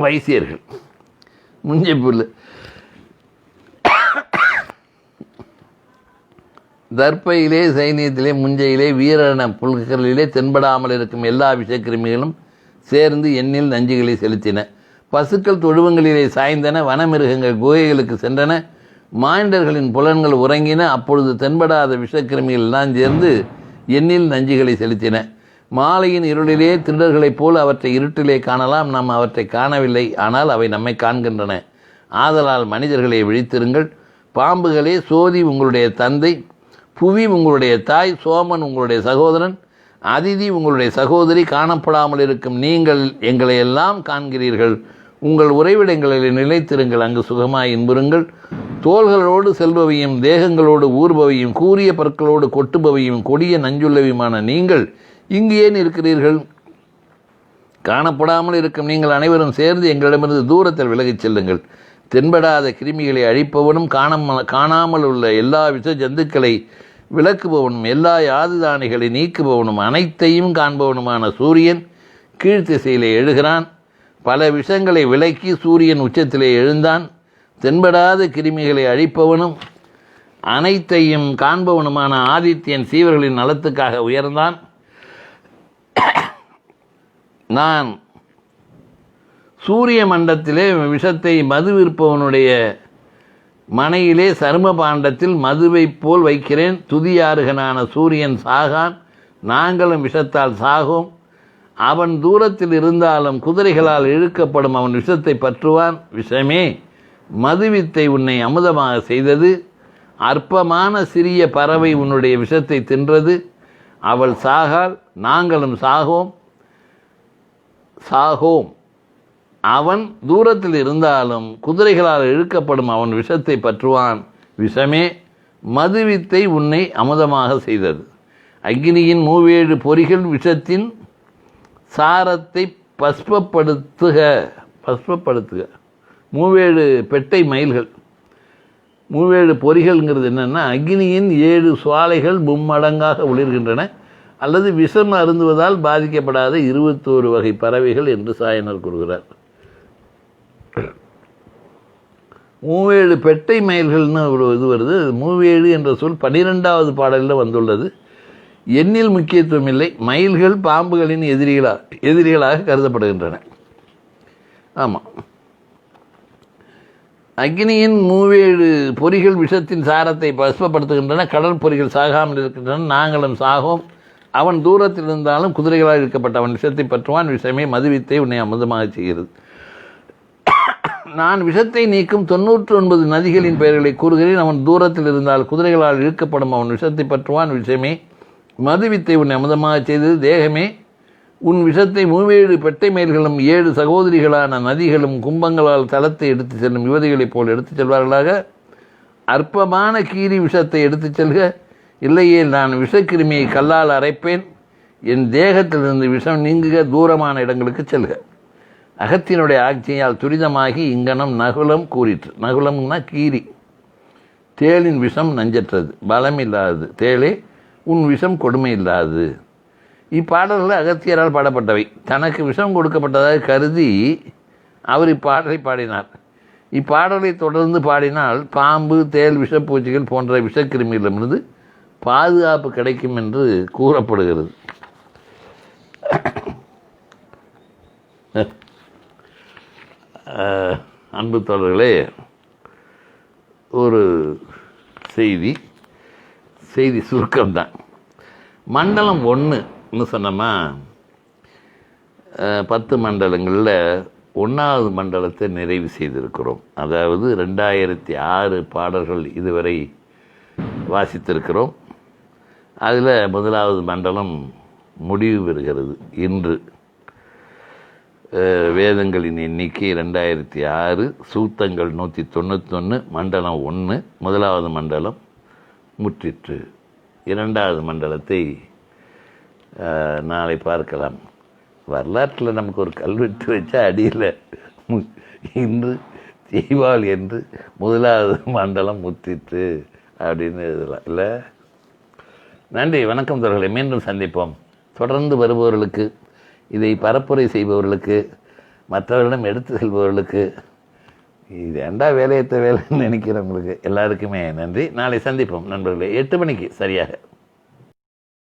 வைசியர்கள். முஞ்சை புல். தர்ப்பையிலே சைனியத்திலே முஞ்சையிலே வீரண புல்களிலே தென்படாமல் இருக்கும் எல்லா விஷக்கிருமிகளும் சேர்ந்து எண்ணில் நஞ்சுகளை செலுத்தின. பசுக்கள் தொழுவங்களிலே சாய்ந்தன. வனமிருகங்கள் குகைகளுக்கு சென்றன. மாண்டர்களின் புலன்கள் உறங்கின. அப்பொழுது தென்படாத விஷக்கிருமிகள் எல்லாம் சேர்ந்து எண்ணில் நஞ்சுகளை செலுத்தின. மாலையின் இருளிலே திருடர்களைப் போல் அவற்றை இருட்டிலே காணலாம். நாம் அவற்றை காணவில்லை, ஆனால் அவை நம்மை காண்கின்றன. ஆதலால் மனிதர்களை விழித்திருங்கள். பாம்புகளே, சோதி உங்களுடைய தந்தை, புவி உங்களுடைய தாய், சோமன் உங்களுடைய சகோதரன், அதிதி உங்களுடைய சகோதரி. காணப்படாமல் இருக்கும் நீங்கள் எங்களை எல்லாம் காண்கிறீர்கள். உங்கள் உறைவிடங்களில் நிலைத்திருங்கள், அங்கு சுகமாய் இன்புறுங்கள். தோள்களோடு செல்பவையும் தேகங்களோடு ஊர்பவையும் கூரிய பற்களோடு கொட்டுபவையும் கொடிய நஞ்சுள்ளவையுமான நீங்கள் இங்கு ஏன் இருக்கிறீர்கள்? காணப்படாமல் இருக்கும் நீங்கள் அனைவரும் சேர்ந்து எங்களிடமிருந்து தூரத்தில் விலகிச் செல்லுங்கள். தென்படாத கிருமிகளை அழிப்பவனும் காணாமல் உள்ள எல்லா விஷ ஜந்துக்களை விளக்குபவனும் எல்லா யாதுதானிகளை நீக்குபவனும் அனைத்தையும் காண்பவனுமான சூரியன் கீழ்த்திசையிலே எழுகிறான். பல விஷங்களை விலக்கி சூரியன் உச்சத்திலே எழுந்தான். தென்படாத கிருமிகளை அழிப்பவனும் அனைத்தையும் காண்பவனுமான ஆதித்யன் சீவர்களின் நலத்துக்காக உயர்ந்தான். நான் சூரிய மண்டத்திலே விஷத்தை மது விற்பவனுடைய மனையிலே சரும பாண்டத்தில் மதுவைப் போல் வைக்கிறேன். துதியாறுகனான சூரியன் சாகான், நாங்களும் விஷத்தால் சாகும். அவன் தூரத்தில் இருந்தாலும் குதிரைகளால் இழுக்கப்படும் அவன் விஷத்தை பற்றுவான். விஷமே மதுவித்தை உன்னை அமுதமாக செய்தது. அற்பமான சிறிய பறவை உன்னுடைய விஷத்தை தின்றது. அவள் சாகால், நாங்களும் சாகோம். அவன் தூரத்தில் இருந்தாலும் குதிரைகளால் இழுக்கப்படும் அவன் விஷத்தை பற்றுவான். விஷமே மதுவித்தை உன்னை அமுதமாக செய்தது. அக்னியின் 37 பொறிகள் விஷத்தின் சாரத்தை பஸ்பப்படுத்துக. 37 பெட்டை மயில்கள். 37 பொறிகள்ங்கிறது என்னென்னா, அக்னியின் 7 சுவாலைகள் மும்மடங்காக ஒளிர்கின்றன. அல்லது விஷம் அருந்துவதால் பாதிக்கப்படாத 21 வகை பறவைகள் என்று சாயனர் கூறுகிறார். 37 பெட்டை மயில்கள்னு ஒரு இது வருது. 37 என்ற சொல் 12வது பாடலில் வந்துள்ளது. எண்ணில் முக்கியத்துவம் இல்லை. மயில்கள் பாம்புகளின் எதிரிகளாக கருதப்படுகின்றன. ஆமாம், அக்னியின் 37 பொறிகள் விஷத்தின் சாரத்தை பஸ்பப்படுத்துகின்றன. கடல் பொறிகள் சாகாமல் இருக்கின்றன, நாங்களும் சாகோம். அவன் தூரத்தில் இருந்தாலும் குதிரைகளால் இழுக்கப்பட்ட அவன் விஷத்தை பற்றுவான். விஷமே மதுவித்தை உன்னை அமுதமாக செய்கிறது. நான் விஷத்தை நீக்கும் 99 நதிகளின் பெயர்களை கூறுகிறேன். அவன் தூரத்தில் இருந்தால் குதிரைகளால் இழுக்கப்படும். அவன் விஷத்தை பற்றுவான். விஷமே மது வித்தை உன்னை அமுதமாக செய்தது. தேகமே உன் விஷத்தை 37 பெட்டை மேல்களும் 7 சகோதரிகளான நதிகளும் கும்பங்களால் தளத்தை எடுத்து செல்லும் யுவதிகளைப் போல் எடுத்துச் செல்வார்களாக. அற்பமான கீரி விஷத்தை எடுத்துச் செல்க. இல்லையே நான் விஷக்கிருமியை கல்லால் அரைப்பேன். என் தேகத்திலிருந்து விஷம் நீங்குக. தூரமான இடங்களுக்கு செல்க. அகத்தினுடைய ஆட்சியால் துரிதமாகி இங்கனம் நகுலம் கூறிற்று. நகுலம்னா கீரி. தேளின் விஷம் நஞ்சற்றது, பலம் இல்லாதது. தேளே உன் விஷம் கொடுமை இல்லாதது. இப்பாடல்கள் அகத்தியரால் பாடப்பட்டவை. தனக்கு விஷம் கொடுக்கப்பட்டதாக கருதி அவர் இப்பாடலை பாடினார். இப்பாடலை தொடர்ந்து பாடினால் பாம்பு, தேள், விஷப்பூச்சிகள் போன்ற விஷக்கிருமிகளிடமிருந்து பாதுகாப்பு கிடைக்கும் என்று கூறப்படுகிறது. அன்பு தோழர்களே, ஒரு செய்தி சுருக்கம்தான். மண்டலம் 1ன்னு சொன்னோமா, 10 மண்டலங்களில் 1வது மண்டலத்தை நிறைவு செய்திருக்கிறோம். அதாவது 2006 பாடல்கள் இதுவரை வாசித்திருக்கிறோம். அதில் 1வது மண்டலம் முடிவு பெறுகிறது இன்று. வேதங்களின் எண்ணிக்கை 2006, சூத்தங்கள் 191, மண்டலம் 1, 1வது மண்டலம் முற்றிற்று. 2வது மண்டலத்தை நாளை பார்க்கலாம். வரலாற்றில் நமக்கு ஒரு கல்வெட்டு வச்சா அடியில் இன்று தீபாவளி என்று 1வது மண்டலம் முற்றிற்று அப்படின்னு எழுதலாம் இல்லை? நன்றி, வணக்கம் தோழர்களே. மீண்டும் சந்திப்போம். தொடர்ந்து வருபவர்களுக்கு, இதை பரப்புரை செய்பவர்களுக்கு, மற்றவர்களிடம் எடுத்து செல்பவர்களுக்கு, இது ஏண்டா வேலையற்ற வேலைன்னு நினைக்கிறவங்களுக்கு எல்லாருக்குமே நன்றி. நாளை சந்திப்போம் நண்பர்களே, 8 மணிக்கு சரியாக.